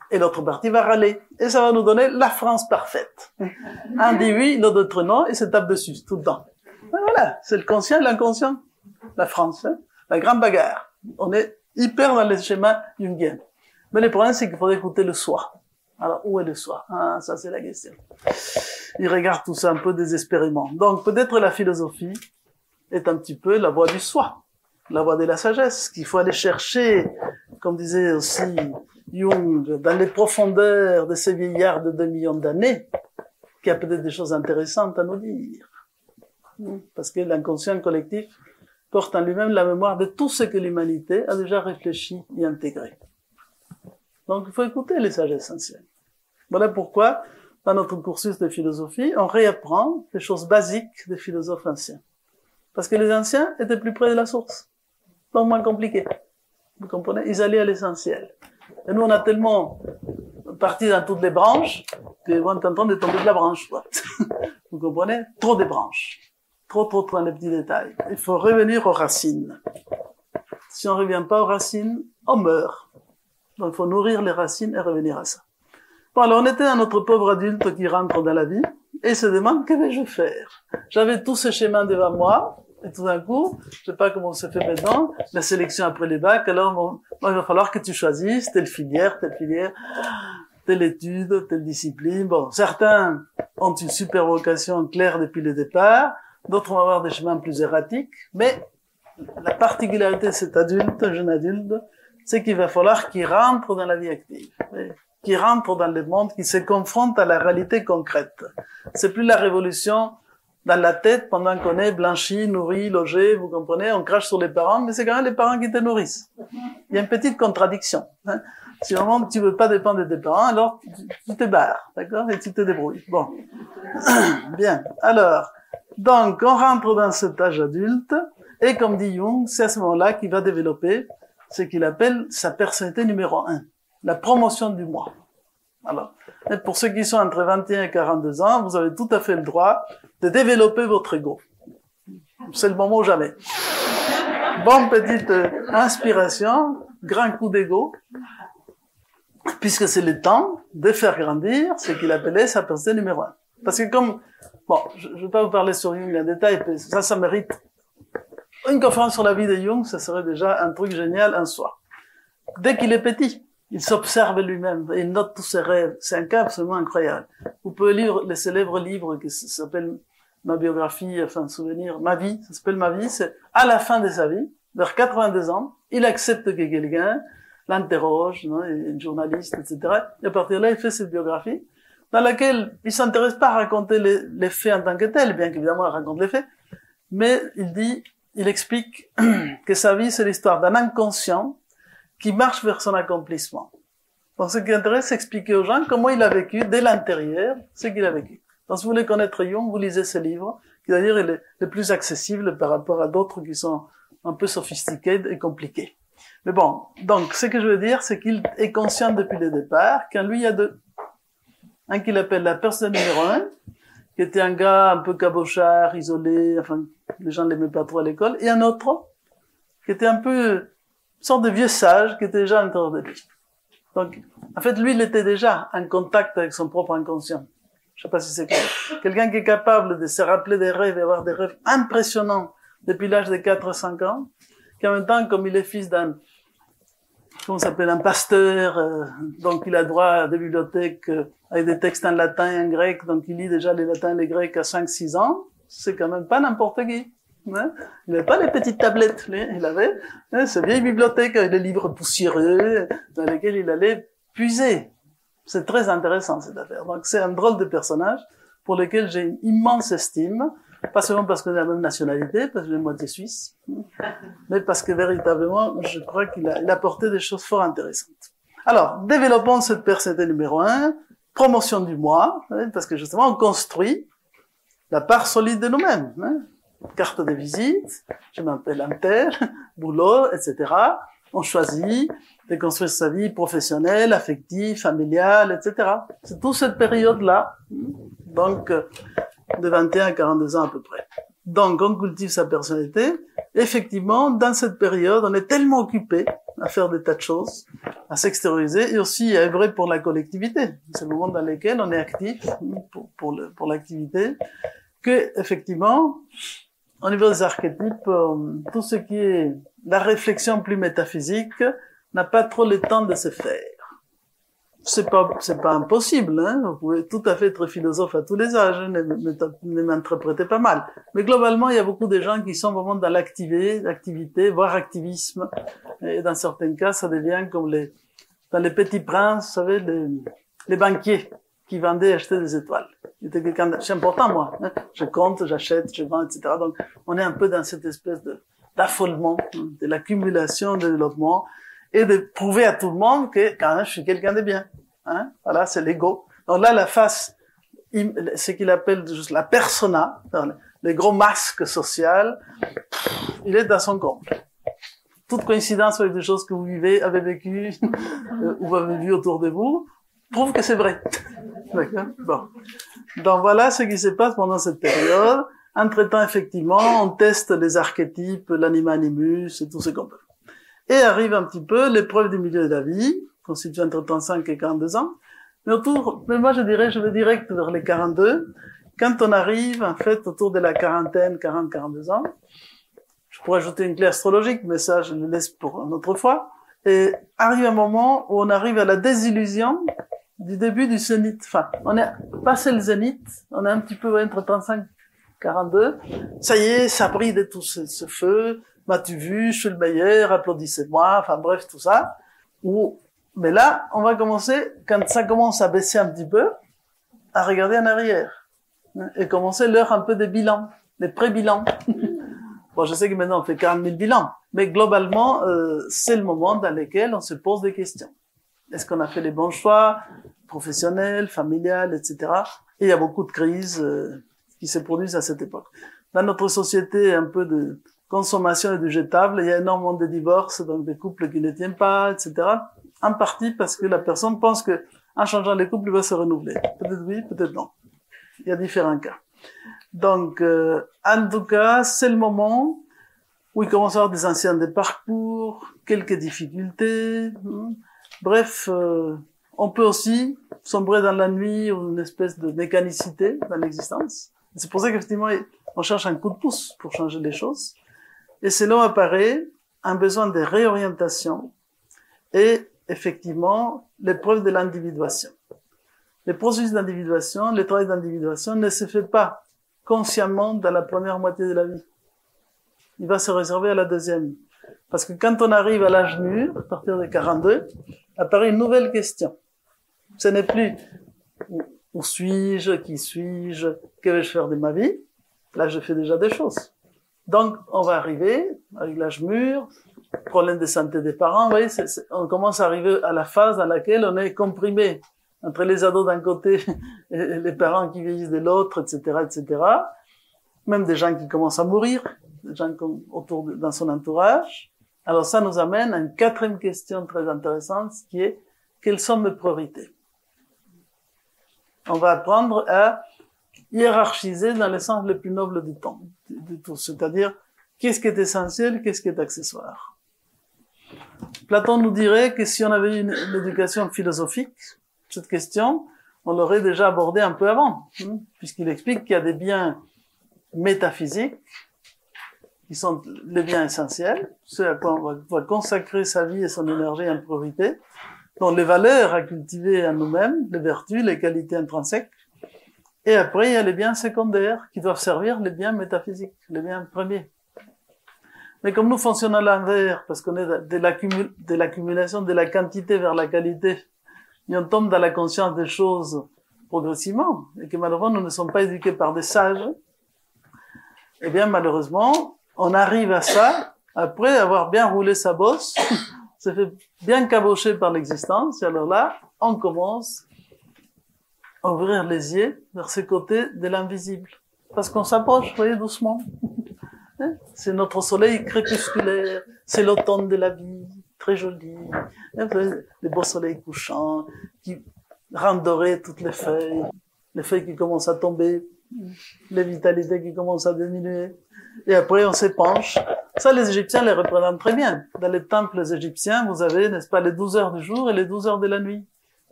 Et l'autre partie va râler. Et ça va nous donner la France parfaite. Un dit oui, l'autre non, et se tape dessus, tout le temps. Et voilà, c'est le conscient et l'inconscient. La France, hein, la grande bagarre. On est hyper dans les schémas jungiens. Mais le problème, c'est qu'il faudrait écouter le soi. Alors, où est le soi? Ah, ça c'est la question. Il regarde tout ça un peu désespérément. Donc, peut-être la philosophie est un petit peu la voie du soi, la voie de la sagesse, qu'il faut aller chercher, comme disait aussi Jung, dans les profondeurs de ces vieillards de 2 millions d'années, qu'il y a peut-être des choses intéressantes à nous dire. Parce que l'inconscient collectif porte en lui-même la mémoire de tout ce que l'humanité a déjà réfléchi et intégré. Donc, il faut écouter les sagesses anciennes. Voilà pourquoi, dans notre cursus de philosophie, on réapprend les choses basiques des philosophes anciens. Parce que les anciens étaient plus près de la source. Donc, moins compliqués. Vous comprenez? Ils allaient à l'essentiel. Et nous, on a tellement parti dans toutes les branches que on est en train de tomber de la branche, quoi. Vous comprenez? Trop de branches. Trop dans les petits détails. Il faut revenir aux racines. Si on ne revient pas aux racines, on meurt. Donc, il faut nourrir les racines et revenir à ça. Bon, alors, on était dans notre pauvre adulte qui rentre dans la vie et se demande, que vais-je faire? J'avais tous ces schémas devant moi et tout d'un coup, je sais pas comment on se fait maintenant, la sélection après les bacs, alors, bon, il va falloir que tu choisisses telle filière, telle étude, telle discipline. Bon, certains ont une super vocation claire depuis le départ, d'autres vont avoir des chemins plus erratiques, mais la particularité de cet adulte, jeune adulte, c'est qu'il va falloir qu'il rentre dans la vie active, qu'il rentre dans le monde, qu'il se confronte à la réalité concrète. C'est plus la révolution dans la tête pendant qu'on est blanchi, nourri, logé, vous comprenez, on crache sur les parents, mais c'est quand même les parents qui te nourrissent. Il y a une petite contradiction. Hein. Si vraiment tu veux pas dépendre de tes parents, alors tu te barres, d'accord, et tu te débrouilles. Bon. Bien. Alors, donc, on rentre dans cet âge adulte, et comme dit Jung, c'est à ce moment-là qu'il va développer ce qu'il appelle sa personnalité numéro 1, la promotion du moi. Alors, et pour ceux qui sont entre 21 et 42 ans, vous avez tout à fait le droit de développer votre ego. C'est le moment ou jamais. Bonne petite inspiration, grand coup d'ego, puisque c'est le temps de faire grandir ce qu'il appelait sa personnalité numéro 1. Parce que comme, bon, je ne vais pas vous parler sur Jung en détail, ça mérite une conférence sur la vie de Jung, ça serait déjà un truc génial en soi. Dès qu'il est petit, il s'observe lui-même, il note tous ses rêves. C'est un cas absolument incroyable. Vous pouvez lire le célèbre livre qui s'appelle Ma biographie, enfin, souvenir, Ma vie, ça s'appelle Ma vie, c'est à la fin de sa vie, vers 82 ans, il accepte que quelqu'un l'interroge, une journaliste, etc. Et à partir de là, il fait cette biographie, dans laquelle il s'intéresse pas à raconter les faits en tant que tels, bien qu'évidemment, il raconte les faits, mais il explique que sa vie, c'est l'histoire d'un inconscient qui marche vers son accomplissement. Donc, ce qui intéresse, c'est expliquer aux gens comment il a vécu, dès l'intérieur, ce qu'il a vécu. Donc, si vous voulez connaître Jung, vous lisez ce livre, qui d'ailleurs est le plus accessible par rapport à d'autres qui sont un peu sophistiqués et compliqués. Mais bon, donc, ce que je veux dire, c'est qu'il est conscient depuis le départ qu'en lui, il y a deux. Un qu'il appelle la personne numéro 1, qui était un gars un peu cabochard, isolé, enfin, les gens ne l'aimaient pas trop à l'école, et un autre, qui était un peu une sorte de vieux sage, qui était déjà à l'intérieur de lui. Donc, en fait, lui, il était déjà en contact avec son propre inconscient. Je sais pas si c'est clair. Quelqu'un qui est capable de se rappeler des rêves et avoir des rêves impressionnants depuis l'âge de 4-5 ans, qui en même temps, comme il est fils d'un, comment ça s'appelle, un pasteur, donc il a droit à des bibliothèques avec des textes en latin et en grec, donc il lit déjà les latins et les grecs à 5-6 ans, c'est quand même pas n'importe qui. Hein, il n'avait pas les petites tablettes, il avait ces vieilles bibliothèques avec des livres poussiéreux dans lesquels il allait puiser. C'est très intéressant cette affaire. Donc c'est un drôle de personnage pour lesquels j'ai une immense estime, pas seulement parce qu'on a la même nationalité, parce que j'ai moitié suisse, mais parce que véritablement, je crois qu'il a apporté des choses fort intéressantes. Alors, développons cette personnalité numéro 1, promotion du moi, parce que justement, on construit la part solide de nous-mêmes. Carte de visite, je m'appelle un tel, boulot, etc. On choisit de construire sa vie professionnelle, affective, familiale, etc. C'est toute cette période-là, donc de 21 à 42 ans à peu près. Donc, on cultive sa personnalité. Effectivement, dans cette période, on est tellement occupé à faire des tas de choses, à s'extérioriser et aussi à œuvrer pour la collectivité. C'est le moment dans lequel on est actif pour l'activité, que effectivement, au niveau des archétypes, tout ce qui est la réflexion plus métaphysique n'a pas trop le temps de se faire. C'est pas impossible, hein. Vous pouvez tout à fait être philosophe à tous les âges, hein. Ne m'interprétez pas mal. Mais globalement, il y a beaucoup de gens qui sont vraiment dans l'activité, voire activisme. Et dans certains cas, ça devient comme dans les Petits Princes, vous savez, les banquiers qui vendaient et achetaient des étoiles. C'était c'est important, moi, hein. Je compte, j'achète, je vends, etc. Donc, on est un peu dans cette espèce d'affolement, de l'accumulation, de développement, et de prouver à tout le monde que, quand même, je suis quelqu'un de bien. Hein? Voilà, c'est l'ego. Donc là, la face, ce qu'il appelle juste la persona, le gros masque social, il est dans son compte. Toute coïncidence avec des choses que vous avez vécues, ou avez vues autour de vous, prouve que c'est vrai. D'accord? Bon. Donc voilà ce qui se passe pendant cette période. Entre-temps, effectivement, on teste les archétypes, l'anima animus et tout ce qu'on peut. Et arrive un petit peu l'épreuve du milieu de la vie, constituée entre 35 et 42 ans. Mais moi, je vais direct vers les 42. Quand on arrive, en fait, autour de la quarantaine, 42 ans, je pourrais ajouter une clé astrologique, mais ça, je le laisse pour une autre fois. Et arrive un moment où on arrive à la désillusion du début du zénith. Enfin, on est passé le zénith, on est un petit peu entre 35 et 42. Ça y est, ça brille de tout ce feu. M'as-tu vu, je suis le meilleur, applaudissez-moi, enfin bref, tout ça. Mais là, on va commencer, quand ça commence à baisser un petit peu, à regarder en arrière. Et commencer l'heure un peu des bilans, des pré-bilans. Bon, je sais que maintenant on fait 40 000 bilans, mais globalement, c'est le moment dans lequel on se pose des questions. Est-ce qu'on a fait les bons choix, professionnels, familiales, etc. Et il y a beaucoup de crises qui se produisent à cette époque. Dans notre société, un peu de consommation et du jetable, il y a énormément de divorces, donc des couples qui ne tiennent pas, etc. En partie parce que la personne pense que en changeant les couples, il va se renouveler. Peut-être oui, peut-être non. Il y a différents cas. Donc, en tout cas, c'est le moment où il commence à avoir des anciens de parcours, quelques difficultés. Bref, on peut aussi sombrer dans la nuit ou une espèce de mécanicité dans l'existence. C'est pour ça qu'effectivement, on cherche un coup de pouce pour changer les choses. Et c'est là où apparaît un besoin de réorientation et effectivement l'épreuve de l'individuation. Le processus d'individuation, le travail d'individuation ne se fait pas consciemment dans la première moitié de la vie. Il va se réserver à la deuxième. Parce que quand on arrive à l'âge mûr, à partir de 42, apparaît une nouvelle question. Ce n'est plus où suis-je, qui suis-je, que vais-je faire de ma vie. Là, je fais déjà des choses. Donc, on va arriver, avec l'âge mûr, problème de santé des parents, vous voyez, on commence à arriver à la phase dans laquelle on est comprimé entre les ados d'un côté et les parents qui vieillissent de l'autre, etc., etc. Même des gens qui commencent à mourir, des gens dans son entourage. Alors ça nous amène à une quatrième question très intéressante, qui est, quelles sont mes priorités? On va apprendre à hiérarchiser dans le sens le plus noble du temps, du tout. C'est-à-dire, qu'est-ce qui est essentiel, qu'est-ce qui est accessoire? Platon nous dirait que si on avait eu une éducation philosophique, cette question, on l'aurait déjà abordée un peu avant, puisqu'il explique qu'il y a des biens métaphysiques qui sont les biens essentiels, ceux à quoi on va consacrer sa vie et son énergie en priorité, dont les valeurs à cultiver en nous-mêmes, les vertus, les qualités intrinsèques. Et après, il y a les biens secondaires qui doivent servir les biens métaphysiques, les biens premiers. Mais comme nous fonctionnons à l'envers, parce qu'on est de l'accumulation de la quantité vers la qualité, et on tombe dans la conscience des choses progressivement, et que malheureusement nous ne sommes pas éduqués par des sages, eh bien malheureusement, on arrive à ça après avoir bien roulé sa bosse, se fait bien cabocher par l'existence, et alors là, on commence à ouvrir les yeux vers ce côté de l'invisible. Parce qu'on s'approche, vous voyez, doucement. C'est notre soleil crépusculaire, c'est l'automne de la vie, très joli. Les beaux soleils couchants qui rendent dorées toutes les feuilles qui commencent à tomber, les vitalités qui commencent à diminuer. Et après, on s'épanche. Ça, les Égyptiens les représentent très bien. Dans les temples égyptiens, vous avez, n'est-ce pas, les 12 heures du jour et les 12 heures de la nuit.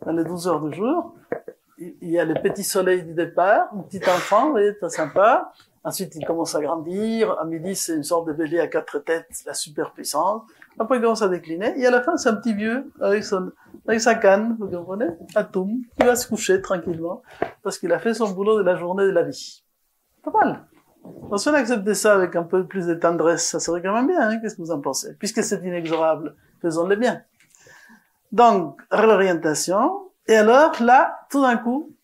Dans les 12 heures du jour, il y a le petit soleil du départ, un petit enfant, vous voyez, très sympa. Ensuite, il commence à grandir. À midi, c'est une sorte de bélier à 4 têtes, la super puissance. Après, il commence à décliner. Et à la fin, c'est un petit vieux avec sa canne, vous comprenez, Atoum, qui va se coucher tranquillement parce qu'il a fait son boulot de la journée de la vie. Pas mal. Donc, si on acceptait ça avec un peu plus de tendresse, ça serait quand même bien, hein. Qu'est-ce que vous en pensez? Puisque c'est inexorable, faisons-le bien. Donc, réorientation. Et alors, là, tout d'un coup,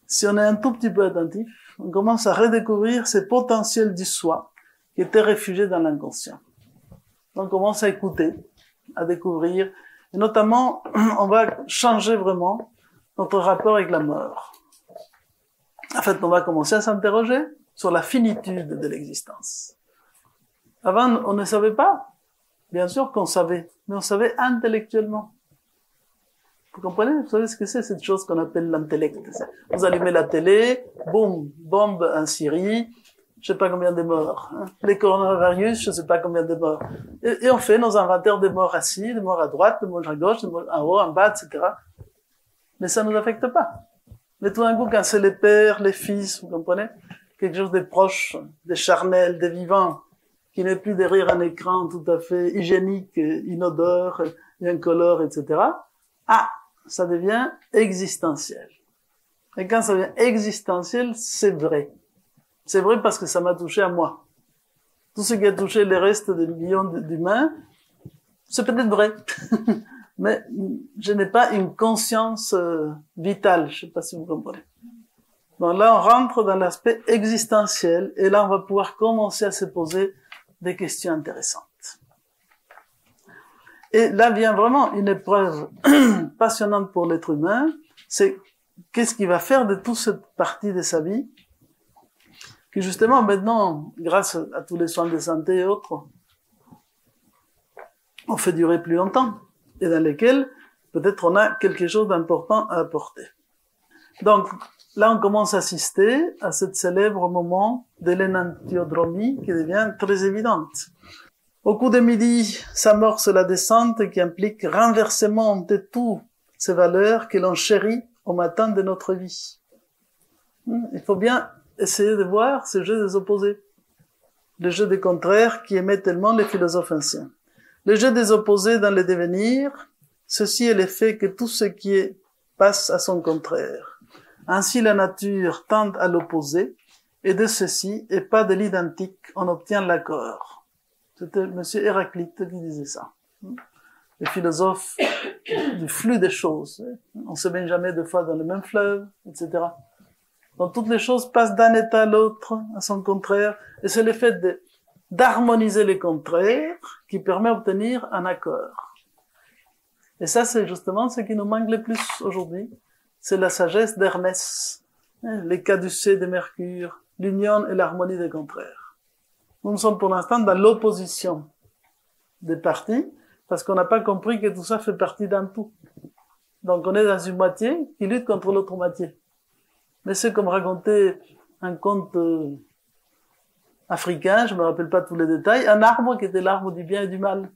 si on est un tout petit peu attentif, on commence à redécouvrir ces potentiels du soi qui étaient réfugiés dans l'inconscient. On commence à écouter, à découvrir, et notamment, on va changer vraiment notre rapport avec la mort. En fait, on va commencer à s'interroger sur la finitude de l'existence. Avant, on ne savait pas. Bien sûr qu'on savait, mais on savait intellectuellement. Vous comprenez? Vous savez ce que c'est, cette chose qu'on appelle l'intellect. Vous allumez la télé, boum, bombe en Syrie, je sais pas combien de morts. Hein. Les coronavirus, je sais pas combien de morts. Et on fait nos inventaires de morts assis, de morts à droite, de morts à gauche, de morts en haut, en bas, etc. Mais ça nous affecte pas. Mais tout d'un coup, quand c'est les pères, les fils, vous comprenez? Quelque chose de proche, de charnel, de vivant, qui n'est plus derrière un écran tout à fait hygiénique, inodore, incolore, etc. Ah, ça devient existentiel. Et quand ça devient existentiel, c'est vrai. C'est vrai parce que ça m'a touché à moi. Tout ce qui a touché les restes des millions d'humains, c'est peut-être vrai. Mais je n'ai pas une conscience vitale. Je ne sais pas si vous comprenez. Donc là, on rentre dans l'aspect existentiel et là, on va pouvoir commencer à se poser des questions intéressantes. Et là vient vraiment une épreuve passionnante pour l'être humain, c'est qu'est-ce qu'il va faire de toute cette partie de sa vie, que justement maintenant, grâce à tous les soins de santé et autres, on fait durer plus longtemps, et dans lesquels peut-être on a quelque chose d'important à apporter. Donc là on commence à assister à ce célèbre moment de l'énantiodromie qui devient très évidente. Au coup de midi, s'amorce la descente qui implique renversement de toutes ces valeurs que l'on chérit au matin de notre vie. Il faut bien essayer de voir ce jeu des opposés. Le jeu des contraires qui aimait tellement les philosophes anciens. Le jeu des opposés dans le devenir, ceci est l'effet que tout ce qui est passe à son contraire. Ainsi la nature tend à l'opposé, et de ceci, et pas de l'identique, on obtient l'accord. C'était monsieur Héraclite qui disait ça. Les philosophes du flux des choses. On se baigne jamais deux fois dans le même fleuve, etc. Donc toutes les choses passent d'un état à l'autre, à son contraire, et c'est le fait d'harmoniser les contraires qui permet d'obtenir un accord. Et ça, c'est justement ce qui nous manque le plus aujourd'hui. C'est la sagesse d'Hermès, les caducées de Mercure, l'union et l'harmonie des contraires. Nous sommes pour l'instant dans l'opposition des parties, parce qu'on n'a pas compris que tout ça fait partie d'un tout. Donc on est dans une moitié qui lutte contre l'autre moitié. Mais c'est comme raconter un conte africain, je me rappelle pas tous les détails, un arbre qui était l'arbre du bien et du mal.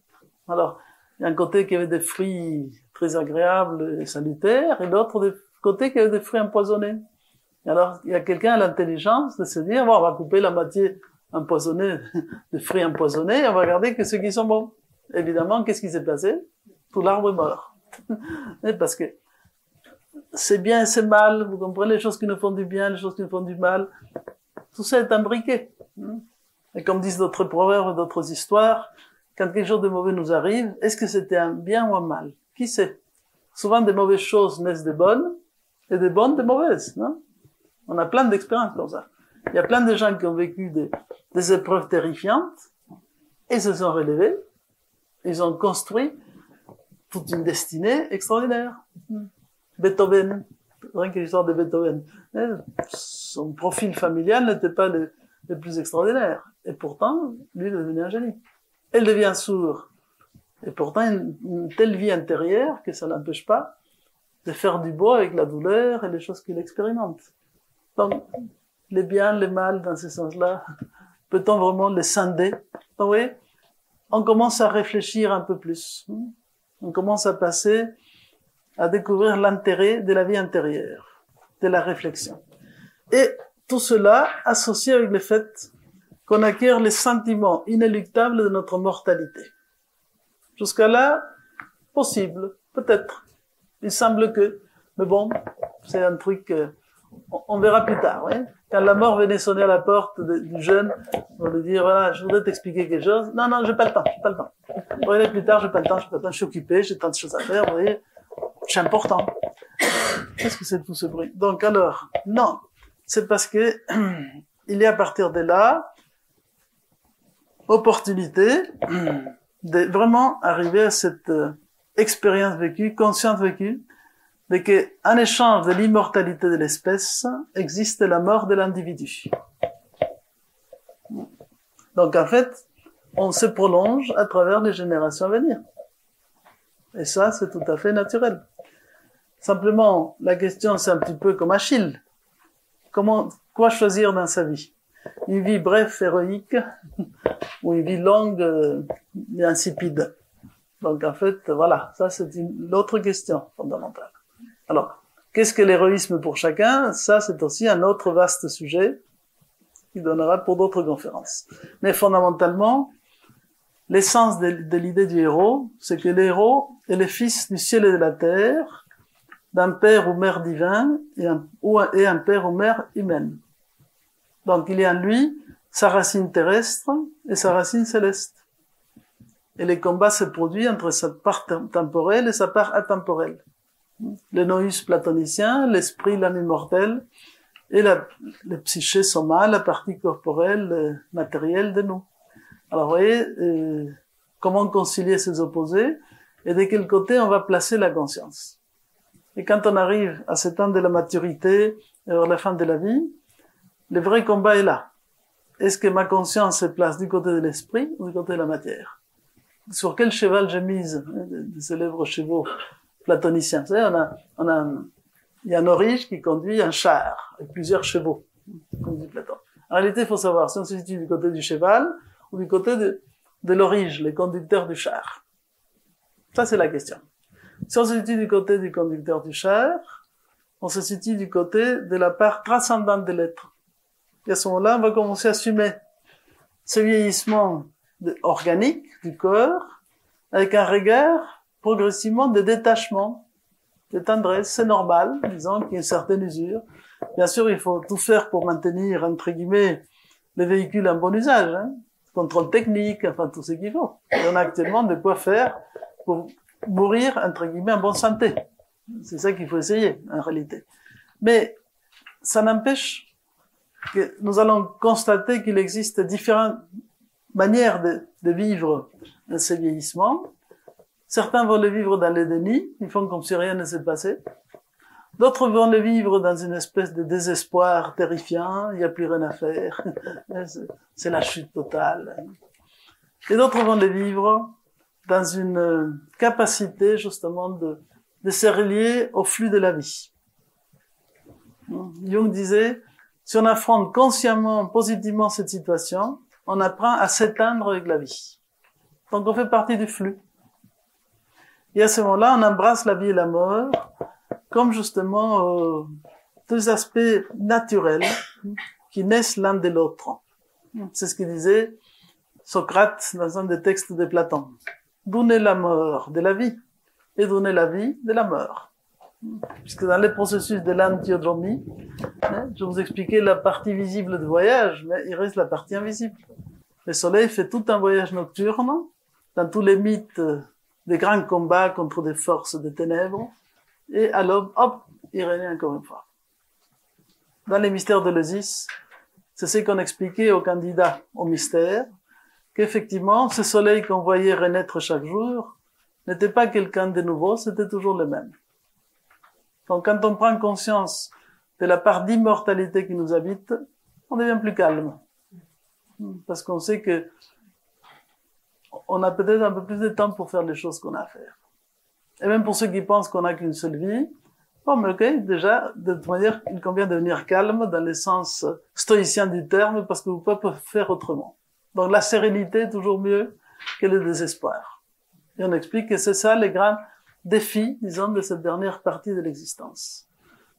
Alors, il y a un côté qui avait des fruits très agréables et salutaires, et l'autre côté qui avait des fruits empoisonnés. Et alors, il y a quelqu'un à l'intelligence de se dire, bon, on va couper la moitié empoisonnée, des fruits empoisonnés, et on va regarder que ceux qui sont bons. Évidemment, qu'est-ce qui s'est passé? Tout l'arbre est mort. Parce que c'est bien et c'est mal, vous comprenez, les choses qui nous font du bien, les choses qui nous font du mal, tout ça est imbriqué. Et comme disent d'autres proverbes, d'autres histoires, quand quelque chose de mauvais nous arrive, est-ce que c'était un bien ou un mal? Qui sait? Souvent, des mauvaises choses naissent de bonnes, Et des bonnes, des mauvaises, non? On a plein d'expériences comme ça. Il y a plein de gens qui ont vécu des épreuves terrifiantes et se sont relevés. Ils ont construit toute une destinée extraordinaire. Beethoven, rien que l'histoire de Beethoven. Son profil familial n'était pas le plus extraordinaire. Et pourtant, lui, il est devenu un génie. Elle devient sourd. Et pourtant, une telle vie intérieure que ça n'empêche pas de faire du beau avec la douleur et les choses qu'il expérimente. Donc, les biens, les mal, dans ce sens-là, peut-on vraiment les scinder? Donc, oui, on commence à réfléchir un peu plus. On commence à passer à découvrir l'intérêt de la vie intérieure, de la réflexion. Et tout cela associé avec le fait qu'on acquiert les sentiments inéluctables de notre mortalité. Jusqu'à là, possible, peut-être. Il semble que, mais bon, c'est un truc, on verra plus tard, oui. Quand la mort venait sonner à la porte du jeune, on lui dire, voilà, je voudrais t'expliquer quelque chose. Non, j'ai pas le temps. Vous voyez, plus tard, j'ai pas le temps, je suis occupé, j'ai tant de choses à faire, vous voyez. C'est important. Qu'est-ce que c'est tout ce bruit? Donc alors, non. C'est parce que, il y a à partir de là, opportunité de vraiment arriver à cette expérience vécue, conscience vécue, de que, en échange de l'immortalité de l'espèce, existe la mort de l'individu. Donc, en fait, on se prolonge à travers les générations à venir. Et ça, c'est tout à fait naturel. Simplement, la question, c'est un petit peu comme Achille. Quoi choisir dans sa vie? Une vie brève, héroïque, ou une vie longue, et insipide? Donc, en fait, voilà, ça, c'est l'autre question fondamentale. Alors, qu'est-ce que l'héroïsme pour chacun? Ça, c'est aussi un autre vaste sujet qui donnera pour d'autres conférences. Mais fondamentalement, l'essence de l'idée du héros, c'est que le héros est le fils du ciel et de la terre, d'un père ou mère divin et un père ou mère humaine. Donc, il y a en lui sa racine terrestre et sa racine céleste. Et le combat se produit entre sa part temporelle et sa part atemporelle. Le nous platonicien, l'esprit, l'âme immortelle, et le psyché soma, la partie corporelle, matérielle de nous. Alors, vous voyez, comment concilier ces opposés, et de quel côté on va placer la conscience. Et quand on arrive à cet temps de la maturité, et vers la fin de la vie, le vrai combat est là. Est-ce que ma conscience se place du côté de l'esprit ou du côté de la matière? Sur quel cheval j'ai mise, de célèbres chevaux platoniciens? Vous savez, il y a un orige qui conduit un char, avec plusieurs chevaux, comme dit Platon. En réalité, il faut savoir si on se situe du côté du cheval, ou du côté de l'orige, les conducteurs du char. Ça, c'est la question. Si on se situe du côté du conducteur du char, on se situe du côté de la part transcendante de l'être. Et à ce moment-là, on va commencer à assumer ce vieillissement organique du corps, avec un regard progressivement de détachement, de tendresse. C'est normal, disons qu'il y a une certaine usure. Bien sûr, il faut tout faire pour maintenir, entre guillemets, les véhicules en bon usage, contrôle technique, enfin tout ce qu'il faut. Et on a actuellement de quoi faire pour mourir, entre guillemets, en bonne santé. C'est ça qu'il faut essayer, en réalité. Mais ça n'empêche que nous allons constater qu'il existe différentes manières de vivre ce vieillissement. Certains vont le vivre dans le déni, ils font comme si rien ne s'est passé. D'autres vont le vivre dans une espèce de désespoir terrifiant, il n'y a plus rien à faire, c'est la chute totale. Et d'autres vont le vivre dans une capacité justement de se relier au flux de la vie. Jung disait, si on affronte consciemment, positivement cette situation, on apprend à s'éteindre avec la vie. Donc on fait partie du flux. Et à ce moment-là, on embrasse la vie et la mort comme justement deux aspects naturels qui naissent l'un de l'autre. C'est ce que disait Socrate dans un des textes de Platon. D'où naît la mort? De la vie. Et d'où naît la vie? De la mort. Puisque dans le processus de l'antiodromie, je vous expliquais la partie visible du voyage, mais il reste la partie invisible. Le soleil fait tout un voyage nocturne, dans tous les mythes des grands combats contre des forces de ténèbres, et à l'aube, hop, Irénée encore une fois. Dans les mystères de l'Eusis, c'est ce qu'on expliquait aux candidats au mystère, qu'effectivement, ce soleil qu'on voyait renaître chaque jour n'était pas quelqu'un de nouveau, c'était toujours le même. Donc quand on prend conscience de la part d'immortalité qui nous habite, on devient plus calme. Parce qu'on sait que on a peut-être un peu plus de temps pour faire les choses qu'on a à faire. Et même pour ceux qui pensent qu'on n'a qu'une seule vie, bon, mais ok, déjà, de toute manière, il convient de devenir calme dans le sens stoïcien du terme, parce que vous pouvez pas faire autrement. Donc la sérénité est toujours mieux que le désespoir. Et on explique que c'est ça les grands défis, disons, de cette dernière partie de l'existence,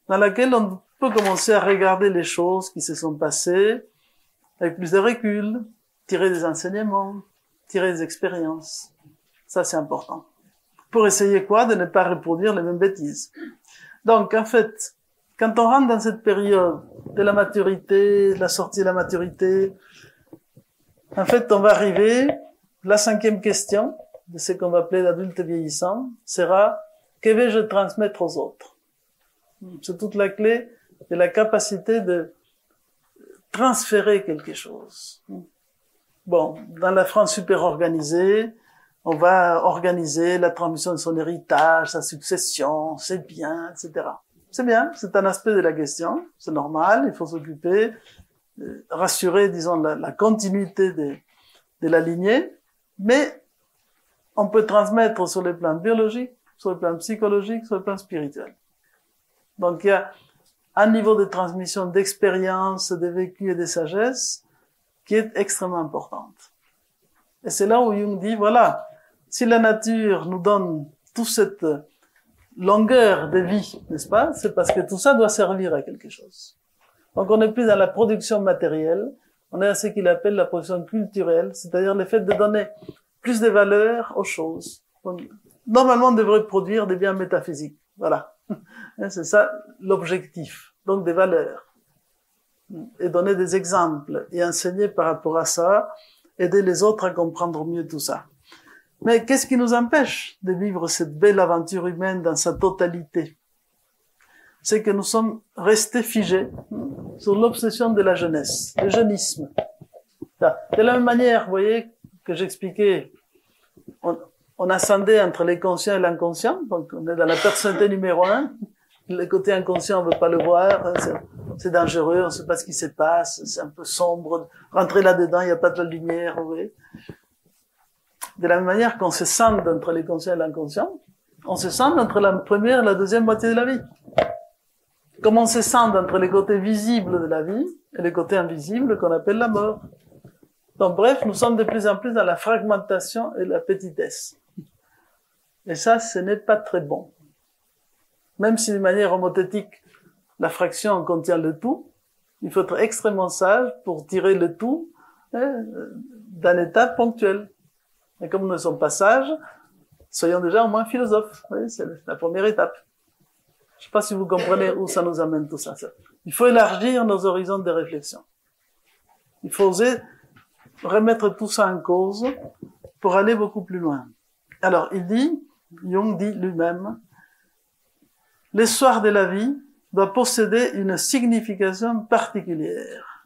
dans laquelle on peut commencer à regarder les choses qui se sont passées avec plus de recul, tirer des enseignements, tirer des expériences. Ça, c'est important. Pour essayer quoi? De ne pas reproduire les mêmes bêtises. Donc, en fait, quand on rentre dans cette période de la maturité, de la sortie de la maturité, en fait, on va arriver, la 5e question de ce qu'on va appeler l'adulte vieillissant sera, que vais-je transmettre aux autres? C'est toute la clé de la capacité de transférer quelque chose. Bon, dans la France super organisée, on va organiser la transmission de son héritage, sa succession, ses biens, etc. C'est bien, c'est un aspect de la question, c'est normal, il faut s'occuper, rassurer, disons, la continuité de la lignée, mais on peut transmettre sur le plan biologique, sur le plan psychologique, sur le plan spirituel. Donc il y a un niveau de transmission d'expérience, de vécu et de sagesse qui est extrêmement importante. Et c'est là où Jung dit, voilà, si la nature nous donne toute cette longueur de vie, n'est-ce pas? C'est parce que tout ça doit servir à quelque chose. Donc on n'est plus dans la production matérielle, on est à ce qu'il appelle la production culturelle, c'est-à-dire le fait de donner plus de valeur aux choses. Donc, normalement, on devrait produire des biens métaphysiques. Voilà. C'est ça l'objectif. Donc des valeurs. Et donner des exemples et enseigner par rapport à ça, aider les autres à comprendre mieux tout ça. Mais qu'est-ce qui nous empêche de vivre cette belle aventure humaine dans sa totalité? C'est que nous sommes restés figés sur l'obsession de la jeunesse, le jeunisme. De la même manière, vous voyez, que j'expliquais, on ascendait entre les conscients et l'inconscient, donc on est dans la personnalité numéro 1, le côté inconscient, on veut pas le voir, c'est dangereux, on sait pas ce qui se passe, c'est un peu sombre, rentrer là-dedans, il n'y a pas de la lumière, vous voyez. De la même manière qu'on se sent entre les conscients et l'inconscient, on se sent entre la première et la deuxième moitié de la vie. Comme on se sent entre les côtés visibles de la vie et les côtés invisibles qu'on appelle la mort. Donc bref, nous sommes de plus en plus dans la fragmentation et la petitesse. Et ça, ce n'est pas très bon. Même si de manière homothétique, la fraction contient le tout, il faut être extrêmement sage pour tirer le tout d'un état ponctuel. Et comme nous ne sommes pas sages, soyons déjà au moins philosophes. Oui, c'est la première étape. Je ne sais pas si vous comprenez où ça nous amène tout ça. Il faut élargir nos horizons de réflexion. Il faut oser remettre tout ça en cause pour aller beaucoup plus loin. Alors, Jung dit lui-même, l'histoire de la vie doit posséder une signification particulière.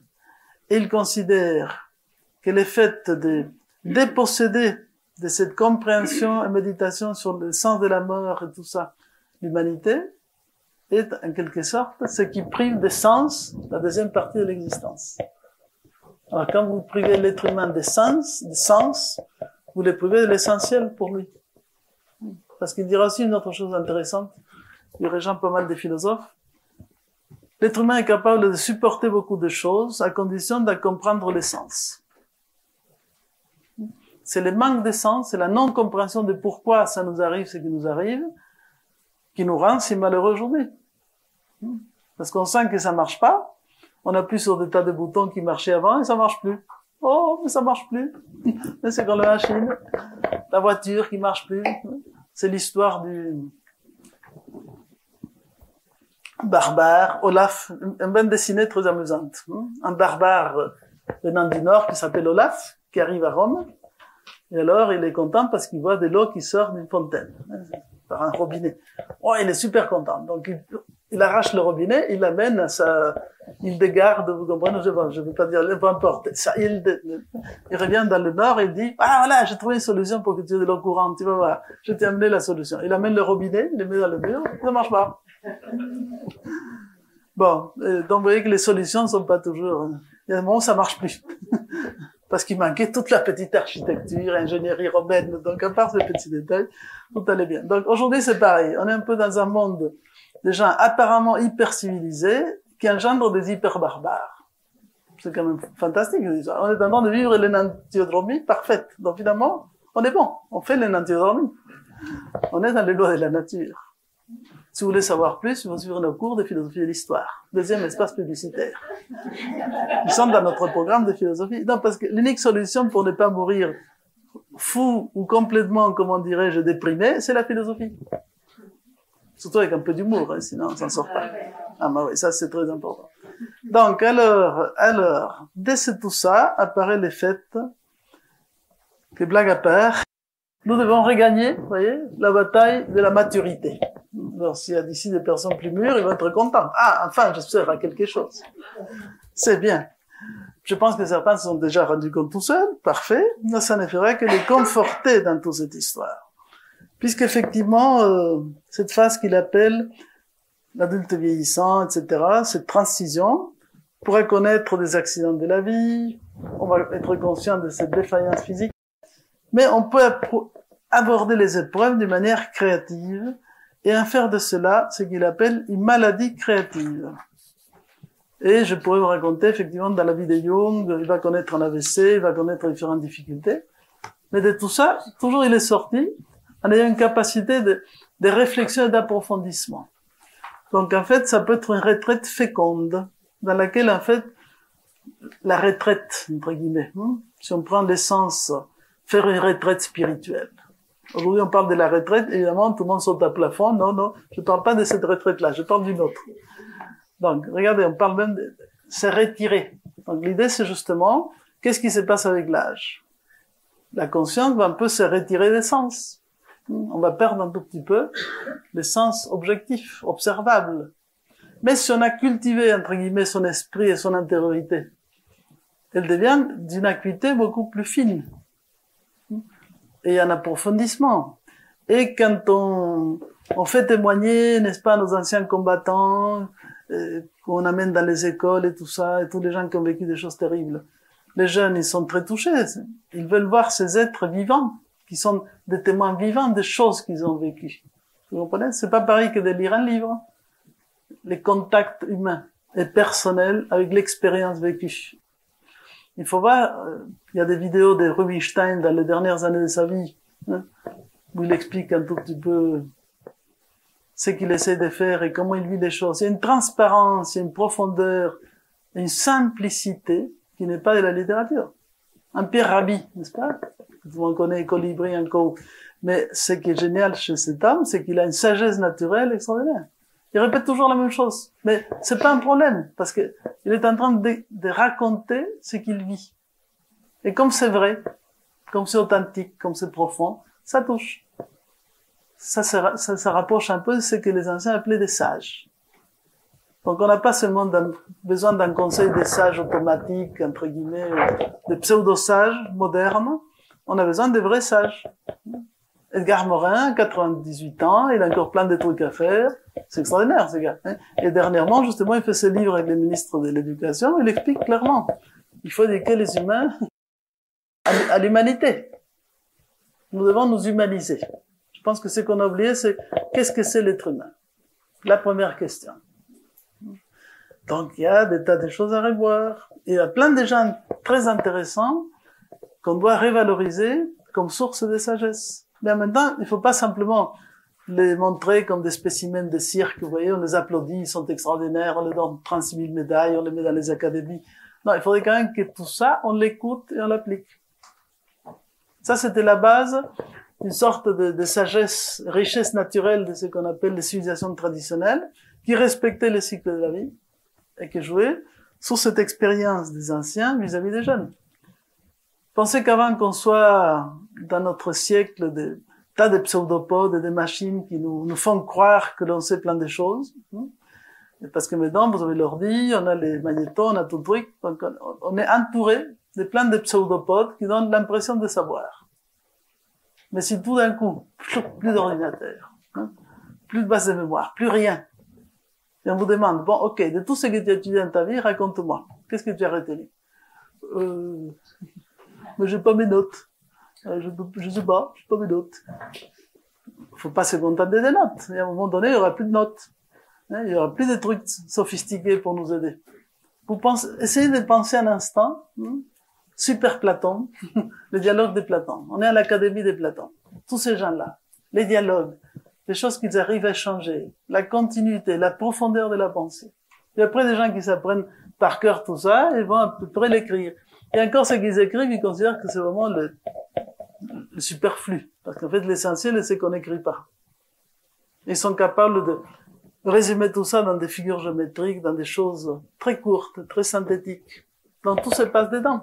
Et il considère que le fait de déposséder de cette compréhension et méditation sur le sens de la mort et tout ça, l'humanité, est en quelque sorte ce qui prive de sens la deuxième partie de l'existence. Alors quand vous privez l'être humain de sens, vous le privez de l'essentiel pour lui. Parce qu'il dira aussi une autre chose intéressante, il rejoint pas mal de philosophes. L'être humain est capable de supporter beaucoup de choses à condition de comprendre l'essence. C'est le manque de sens, c'est la non-compréhension de pourquoi ça nous arrive ce qui nous arrive, qui nous rend si malheureux aujourd'hui. Parce qu'on sent que ça marche pas, on appuie sur des tas de boutons qui marchaient avant et ça marche plus. Oh, mais ça marche plus. Mais c'est comme la machine, la voiture qui marche plus. C'est l'histoire du barbare, Olaf, une bande dessinée très amusante. Un barbare venant du Nord qui s'appelle Olaf, qui arrive à Rome. Et alors, il est content parce qu'il voit de l'eau qui sort d'une fontaine, par un robinet. Oh, il est super content. Donc, il arrache le robinet, il l'amène à sa île de garde, vous comprenez, je veux pas dire, peu importe. Sa île il revient dans le nord et il dit, ah voilà, j'ai trouvé une solution pour que tu aies de l'eau courante, tu vas voir, je t'ai amené la solution. Il amène le robinet, il le met dans le mur, ça marche pas. Bon, donc vous voyez que les solutions ne sont pas toujours, il y a des moments où ça marche plus. Parce qu'il manquait toute la petite architecture, ingénierie romaine, donc à part ces petits détails, tout allait bien. Donc aujourd'hui c'est pareil, on est un peu dans un monde des gens apparemment hyper civilisés qui engendrent des hyper barbares. C'est quand même fantastique. On est en train de vivre l'énantiodromie parfaite. Donc finalement, on est bon. On fait l'énantiodromie. On est dans les lois de la nature. Si vous voulez savoir plus, il faut suivre nos cours de philosophie de l'histoire. Deuxième espace publicitaire. Ils sont dans notre programme de philosophie. Non, parce que l'unique solution pour ne pas mourir fou ou complètement, comment dirais-je, déprimé, c'est la philosophie. Surtout avec un peu d'humour, hein, sinon on s'en sort pas. Ah bah oui, ça c'est très important. Donc alors, dès tout ça, apparaît le fait que, blague à part, nous devons regagner, vous voyez, la bataille de la maturité. Alors s'il y a d'ici des personnes plus mûres, ils vont être contents. Ah, enfin, j'espère à quelque chose. C'est bien. Je pense que certains se sont déjà rendus compte tout seuls, parfait. Mais ça ne ferait que les conforter dans toute cette histoire. Puisqu'effectivement, cette phase qu'il appelle l'adulte vieillissant, etc., cette transition, pourra connaître des accidents de la vie, on va être conscient de cette défaillance physique, mais on peut aborder les épreuves d'une manière créative et en faire de cela ce qu'il appelle une maladie créative. Et je pourrais vous raconter, effectivement, dans la vie de Jung, il va connaître un AVC, il va connaître différentes difficultés, mais de tout ça, toujours il est sorti en ayant une capacité de réflexion et d'approfondissement. Donc en fait, ça peut être une retraite féconde, dans laquelle en fait, la retraite, entre guillemets, si on prend l'essence, faire une retraite spirituelle. Aujourd'hui, on parle de la retraite, évidemment, tout le monde saute à plafond. Non, non, je parle pas de cette retraite-là, je parle d'une autre. Donc, regardez, on parle même de se retirer. Donc l'idée, c'est justement, qu'est-ce qui se passe avec l'âge? La conscience va un peu se retirer des sens. On va perdre un tout petit peu les sens objectifs, observables. Mais si on a cultivé, entre guillemets, son esprit et son intériorité, elle devient d'une acuité beaucoup plus fine. Et un approfondissement. Et quand on fait témoigner, n'est-ce pas, nos anciens combattants, qu'on amène dans les écoles et tout ça, et tous les gens qui ont vécu des choses terribles, les jeunes, ils sont très touchés. Ils veulent voir ces êtres vivants, qui sont des témoins vivants des choses qu'ils ont vécues. Vous comprenez? C'est pas pareil que de lire un livre. Les contacts humains et personnels avec l'expérience vécue. Il faut voir, il y a des vidéos de Rubinstein dans les dernières années de sa vie, hein, où il explique un tout petit peu ce qu'il essaie de faire et comment il vit les choses. Il y a une transparence, il y a une profondeur, une simplicité qui n'est pas de la littérature. Un Pierre Rabhi, n'est-ce pas? Tout le monde connaît Colibri encore. Mais ce qui est génial chez cet homme, c'est qu'il a une sagesse naturelle extraordinaire. Il répète toujours la même chose. Mais c'est pas un problème, parce que il est en train de raconter ce qu'il vit. Et comme c'est vrai, comme c'est authentique, comme c'est profond, ça touche. Ça rapproche un peu de ce que les anciens appelaient des sages. Donc on n'a pas seulement besoin d'un conseil des sages automatiques, entre guillemets, des pseudo-sages modernes, on a besoin de vrais sages. Edgar Morin, 98 ans, il a encore plein de trucs à faire. C'est extraordinaire, ce gars. Et dernièrement, justement, il fait ce livre avec le ministre de l'Éducation, il explique clairement. Il faut éduquer les humains à l'humanité. Nous devons nous humaniser. Je pense que ce qu'on a oublié, c'est qu'est-ce que c'est l'être humain? La première question. Donc, il y a des tas de choses à revoir. Il y a plein de gens très intéressants qu'on doit revaloriser comme source de sagesse. Mais en même temps, il ne faut pas simplement les montrer comme des spécimens de cirque. Vous voyez, on les applaudit, ils sont extraordinaires, on leur donne 36 000 médailles, on les met dans les académies. Non, il faudrait quand même que tout ça, on l'écoute et on l'applique. Ça, c'était la base, une sorte de sagesse, richesse naturelle de ce qu'on appelle les civilisations traditionnelles, qui respectaient le cycle de la vie et qui jouaient sur cette expérience des anciens vis-à-vis des jeunes. Pensez qu'avant qu'on soit dans notre siècle de tas de pseudopodes et de machines qui nous font croire que l'on sait plein de choses, Et parce que maintenant, vous avez l'ordi, on a les magnétos, on a tout le truc, donc on est entouré de plein de pseudopodes qui donnent l'impression de savoir. Mais si tout d'un coup, plus d'ordinateur, hein, plus de base de mémoire, plus rien, et on vous demande, bon, ok, de tout ce que tu as étudié dans ta vie, raconte-moi, qu'est-ce que tu as retenu? Mais j'ai pas mes notes. Je sais pas, j'ai pas mes notes. Faut pas se contenter des notes. Et à un moment donné, il y aura plus de notes. Il y aura plus de trucs sophistiqués pour nous aider. Essayez de penser un instant, super Platon, le dialogue de Platon. On est à l'académie de Platon. Tous ces gens-là, les dialogues, les choses qu'ils arrivent à échanger, la continuité, la profondeur de la pensée. Et après, des gens qui s'apprennent par cœur tout ça, ils vont à peu près l'écrire. Et encore, ce qu'ils écrivent, ils considèrent que c'est vraiment le superflu. Parce qu'en fait, l'essentiel, c'est qu'on n'écrit pas. Ils sont capables de résumer tout ça dans des figures géométriques, dans des choses très courtes, très synthétiques. Donc tout se passe dedans.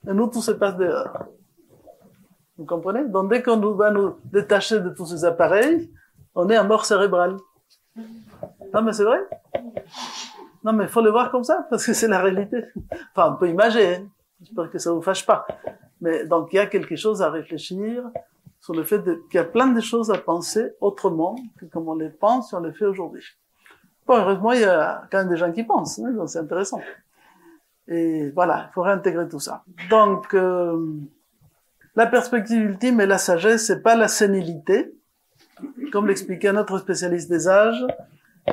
Et nous, tout se passe dehors. Vous comprenez? Donc dès qu'on va nous détacher de tous ces appareils, on est en mort cérébrale. Non mais c'est vrai? Non mais il faut le voir comme ça, parce que c'est la réalité. Enfin, on peut imaginer, hein. J'espère que ça vous fâche pas. Mais donc il y a quelque chose à réfléchir sur le fait qu'il y a plein de choses à penser autrement que comme on les pense et on les fait aujourd'hui. Bon, heureusement, il y a quand même des gens qui pensent, hein, donc c'est intéressant. Et voilà, il faut réintégrer tout ça. Donc, la perspective ultime et la sagesse, c'est pas la sénilité. Comme l'expliquait notre spécialiste des âges,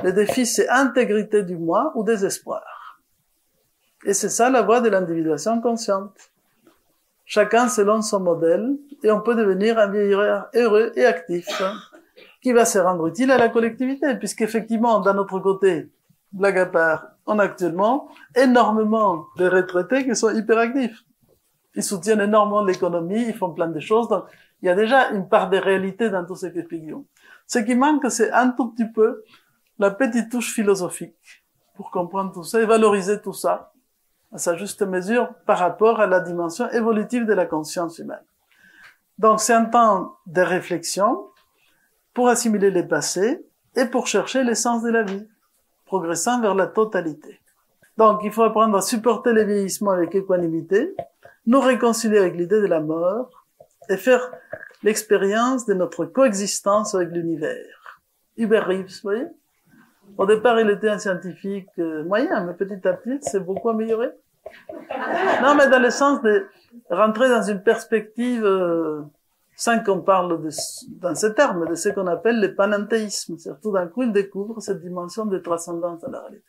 le défi, c'est intégrité du moi ou désespoir. Et c'est ça la voie de l'individuation consciente. Chacun selon son modèle, et on peut devenir un vieillard heureux et actif, hein, qui va se rendre utile à la collectivité, puisqu'effectivement, d'un autre côté, blague à part, on a actuellement énormément de retraités qui sont hyperactifs. Ils soutiennent énormément l'économie, ils font plein de choses, donc il y a déjà une part de réalité dans tout ce qu'expliquons. Ce qui manque, c'est un tout petit peu la petite touche philosophique pour comprendre tout ça et valoriser tout ça à sa juste mesure par rapport à la dimension évolutive de la conscience humaine. Donc c'est un temps de réflexion pour assimiler les passés et pour chercher l'essence de la vie, progressant vers la totalité. Donc il faut apprendre à supporter le vieillissement avec équanimité, nous réconcilier avec l'idée de la mort et faire l'expérience de notre coexistence avec l'univers. Hubert Reeves, vous voyez? Au départ, il était un scientifique moyen, mais petit à petit, c'est beaucoup amélioré. Non, mais dans le sens de rentrer dans une perspective, sans qu'on parle dans ces termes, de ce qu'on appelle le panenthéisme. C'est-à-dire, tout d'un coup, il découvre cette dimension de transcendance à la réalité.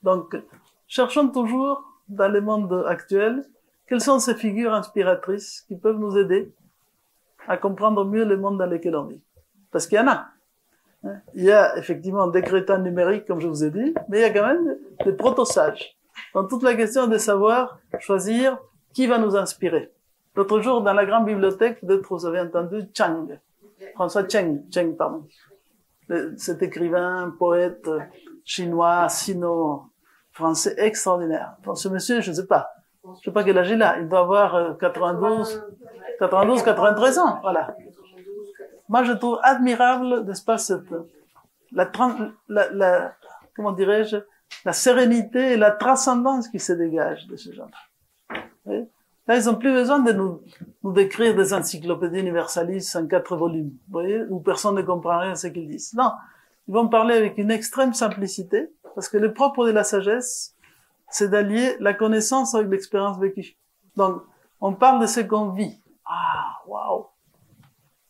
Donc, cherchons toujours, dans le monde actuel, quelles sont ces figures inspiratrices qui peuvent nous aider à comprendre mieux le monde dans lequel on vit. Parce qu'il y en a. Il y a effectivement des crétins numériques, comme je vous ai dit, mais il y a quand même des proto-sages. Donc toute la question de savoir choisir qui va nous inspirer. L'autre jour, dans la grande bibliothèque, peut-être vous avez entendu François Cheng, pardon. Cet écrivain, poète chinois, sino-français extraordinaire. Donc ce monsieur, je sais pas quel âge il a, il doit avoir 93 ans, voilà. Moi, je trouve admirable, n'est-ce pas, comment dirais-je, la sérénité et la transcendance qui se dégage de ces gens-là. Là, ils n'ont plus besoin de nous décrire des encyclopédies universalistes en 4 volumes, vous voyez, où personne ne comprend rien à ce qu'ils disent. Non. Ils vont parler avec une extrême simplicité, parce que le propre de la sagesse, c'est d'allier la connaissance avec l'expérience vécue. Donc, on parle de ce qu'on vit. Ah, waouh!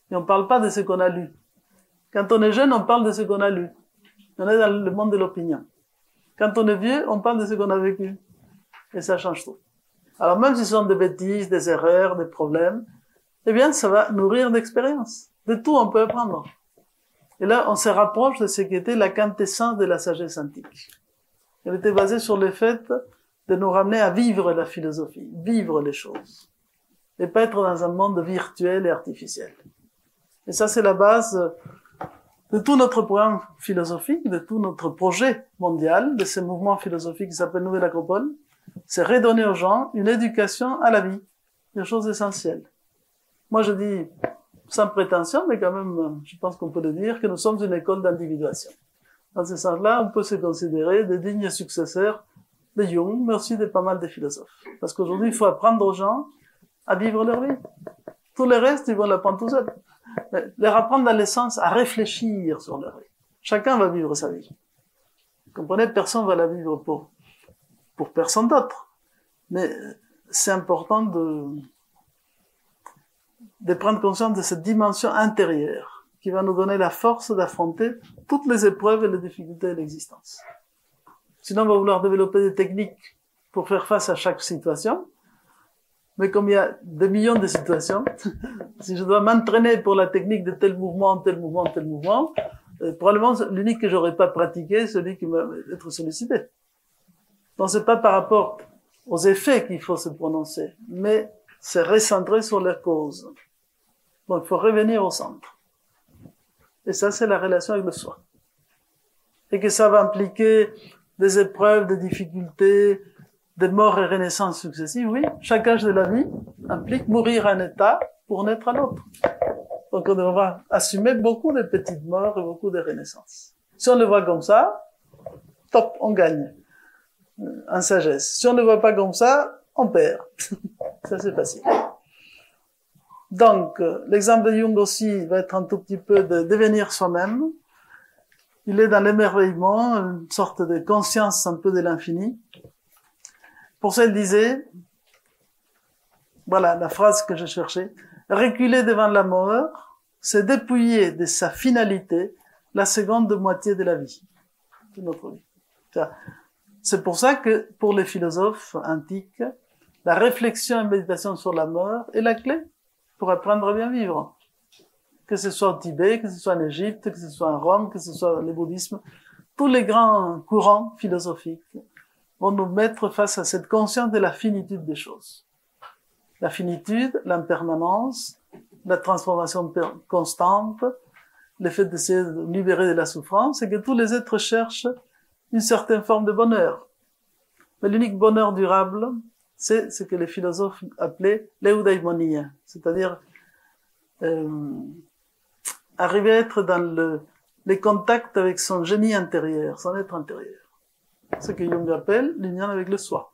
Et on parle pas de ce qu'on a lu. Quand on est jeune, on parle de ce qu'on a lu. On est dans le monde de l'opinion. Quand on est vieux, on parle de ce qu'on a vécu. Et ça change tout. Alors même si ce sont des bêtises, des erreurs, des problèmes, eh bien, ça va nourrir d'expérience. De tout, on peut apprendre. Et là, on se rapproche de ce qui était la quintessence de la sagesse antique. Elle était basée sur le fait de nous ramener à vivre la philosophie, vivre les choses. Et pas être dans un monde virtuel et artificiel. Et ça, c'est la base de tout notre programme philosophique, de tout notre projet mondial, de ce mouvement philosophique qui s'appelle Nouvelle Acropole. C'est redonner aux gens une éducation à la vie, des choses essentielles. Moi, je dis, sans prétention, mais quand même, je pense qu'on peut le dire, que nous sommes une école d'individuation. Dans ce sens-là, on peut se considérer des dignes successeurs de Jung, mais aussi de pas mal de philosophes. Parce qu'aujourd'hui, il faut apprendre aux gens à vivre leur vie. Tout le reste, ils vont l'apprendre tout seuls. Leur apprendre dans le sens à réfléchir sur leur vie. Chacun va vivre sa vie. Vous comprenez? Personne va la vivre pour personne d'autre. Mais c'est important de prendre conscience de cette dimension intérieure qui va nous donner la force d'affronter toutes les épreuves et les difficultés de l'existence. Sinon, on va vouloir développer des techniques pour faire face à chaque situation. Mais comme il y a des millions de situations, si je dois m'entraîner pour la technique de tel mouvement, probablement l'unique que j'aurais pas pratiqué, c'est celui qui va être sollicité. Donc c'est pas par rapport aux effets qu'il faut se prononcer, mais c'est recentrer sur les causes. Donc il faut revenir au centre. Et ça, c'est la relation avec le soi. Et que ça va impliquer des épreuves, des difficultés, des morts et renaissances successives, oui. Chaque âge de la vie implique mourir à un état pour naître à l'autre. Donc on va assumer beaucoup de petites morts et beaucoup de renaissances. Si on le voit comme ça, top, on gagne en sagesse. Si on ne le voit pas comme ça, on perd. Ça, c'est facile. Donc, l'exemple de Jung aussi va être un tout petit peu de devenir soi-même. Il est dans l'émerveillement, une sorte de conscience un peu de l'infini. Pour ça, il disait, voilà la phrase que je cherchais, reculer devant la mort, c'est dépouiller de sa finalité la seconde moitié de la vie, de notre vie. C'est pour ça que, pour les philosophes antiques, la réflexion et la méditation sur la mort est la clé pour apprendre à bien vivre. Que ce soit au Tibet, que ce soit en Égypte, que ce soit en Rome, que ce soit le bouddhisme, tous les grands courants philosophiques vont nous mettre face à cette conscience de la finitude des choses. La finitude, l'impermanence, la transformation constante, le fait d'essayer de libérer de la souffrance, et que tous les êtres cherchent une certaine forme de bonheur. Mais l'unique bonheur durable, c'est ce que les philosophes appelaient l'eudaimonia, c'est-à-dire arriver à être dans les contacts avec son génie intérieur, son être intérieur. Ce que Jung appelle l'union avec le soi.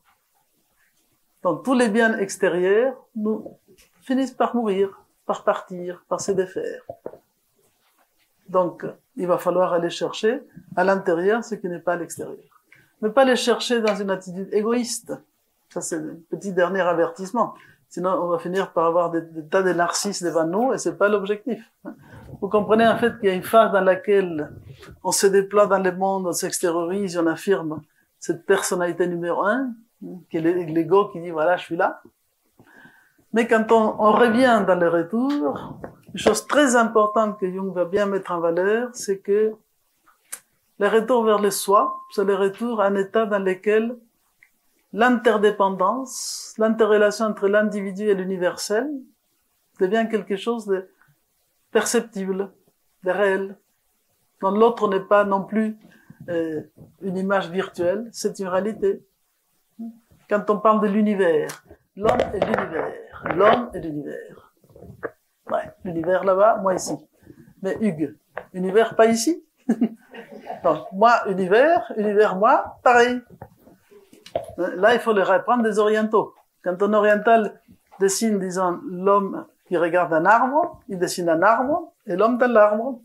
Donc tous les biens extérieurs nous finissent par mourir, par partir, par se défaire. Donc il va falloir aller chercher à l'intérieur ce qui n'est pas à l'extérieur. Mais pas les chercher dans une attitude égoïste. Ça, c'est un petit dernier avertissement. Sinon, on va finir par avoir des tas de narcisses devant nous et c'est pas l'objectif. Vous comprenez en fait qu'il y a une phase dans laquelle on se déploie dans le monde, on s'extériorise, on affirme cette personnalité numéro 1, qui est l'ego qui dit voilà, je suis là. Mais quand on revient dans le retour, une chose très importante que Jung va bien mettre en valeur, c'est que le retour vers le soi, c'est le retour à un état dans lequel l'interdépendance, l'interrelation entre l'individu et l'universel devient quelque chose de perceptible, de réel. Donc l'autre n'est pas non plus une image virtuelle, c'est une réalité. Quand on parle de l'univers, l'homme est l'univers, l'homme est l'univers. Ouais, l'univers là-bas, moi ici. Mais Hugues, univers pas ici. Donc moi univers, moi, pareil. Là, il faut les reprendre des orientaux. Quand un oriental dessine, disons, l'homme qui regarde un arbre, il dessine un arbre, et l'homme dans l'arbre.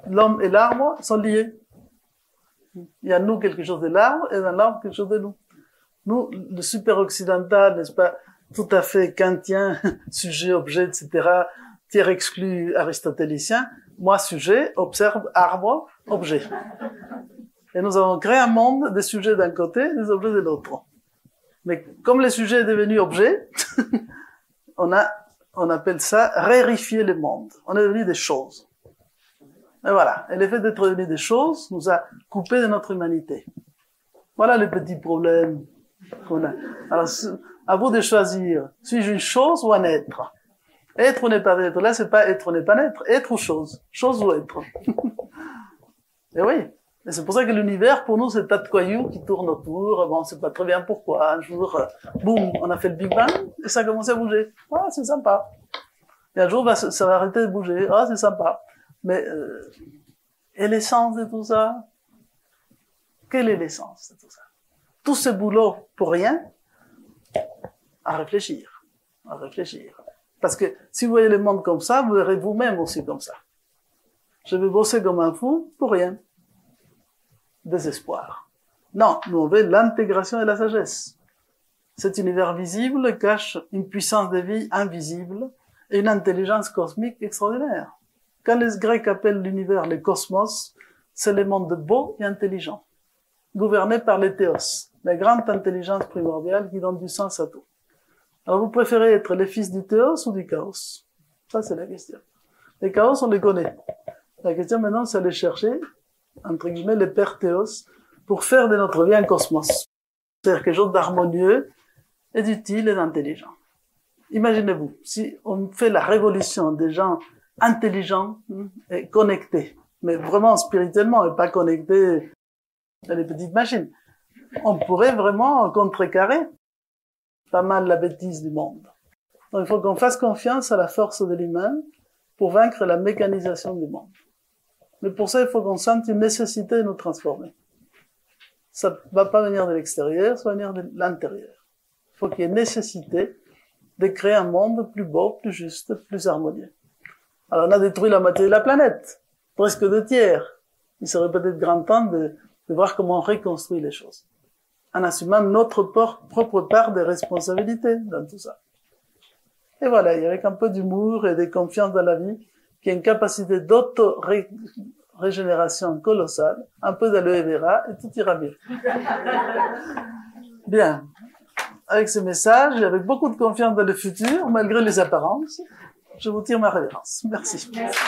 L'homme et l'arbre sont liés. Il y a nous quelque chose de l'arbre, et dans l'arbre quelque chose de nous. Nous, le super occidental, n'est-ce pas, tout à fait kantien, sujet, objet, etc., tiers exclu aristotélicien, moi, sujet, observe, arbre, objet. Et nous avons créé un monde des sujets d'un côté, des objets de l'autre. Mais comme le sujet est devenu objet, on appelle ça raréfier le monde. On est devenu des choses. Et voilà. Et le fait d'être devenu des choses nous a coupé de notre humanité. Voilà le petit problème qu'on a. Alors, à vous de choisir. Suis-je une chose ou un être? Être ou ne pas être? Là, c'est pas être ou ne pas être. Être ou chose? Chose ou être? Et oui. Et c'est pour ça que l'univers, pour nous, c'est tas de cailloux qui tournent autour. Bon, on sait pas très bien pourquoi. Un jour, boum, on a fait le Big Bang et ça a commencé à bouger. Ah, c'est sympa. Et un jour, ça va arrêter de bouger. Ah, c'est sympa. Mais Et l'essence de tout ça? Quelle est l'essence de tout ça? Tout ce boulot pour rien? À réfléchir. À réfléchir. Parce que si vous voyez le monde comme ça, vous verrez vous-même aussi comme ça. Je vais bosser comme un fou pour rien. Désespoir. Non, nous on veut l'intégration et la sagesse. Cet univers visible cache une puissance de vie invisible et une intelligence cosmique extraordinaire. Quand les Grecs appellent l'univers le cosmos, c'est le monde beau et intelligent, gouverné par les théos, la grande intelligence primordiale qui donne du sens à tout. Alors vous préférez être les fils du théos ou du chaos? Ça c'est la question. Les chaos on les connaît. La question maintenant c'est aller chercher, entre guillemets, les pères théos pour faire de notre vie un cosmos. C'est-à-dire quelque chose d'harmonieux et d'utile et d'intelligent. Imaginez-vous, si on fait la révolution des gens intelligents et connectés, mais vraiment spirituellement et pas connectés à les petites machines, on pourrait vraiment contrecarrer pas mal la bêtise du monde. Donc il faut qu'on fasse confiance à la force de l'humain pour vaincre la mécanisation du monde. Mais pour ça, il faut qu'on sente une nécessité de nous transformer. Ça va pas venir de l'extérieur, ça va venir de l'intérieur. Il faut qu'il y ait nécessité de créer un monde plus beau, plus juste, plus harmonieux. Alors on a détruit la moitié de la planète, presque 2/3. Il serait peut-être grand temps de voir comment on reconstruit les choses, en assumant notre propre part de responsabilité dans tout ça. Et voilà, et avec un peu d'humour et de confiance dans la vie, qui a une capacité d'auto-régénération colossale, un peu d'aloe vera, et tout ira mieux. Bien. Avec ce message, et avec beaucoup de confiance dans le futur, malgré les apparences, je vous tire ma révérence. Merci. Merci.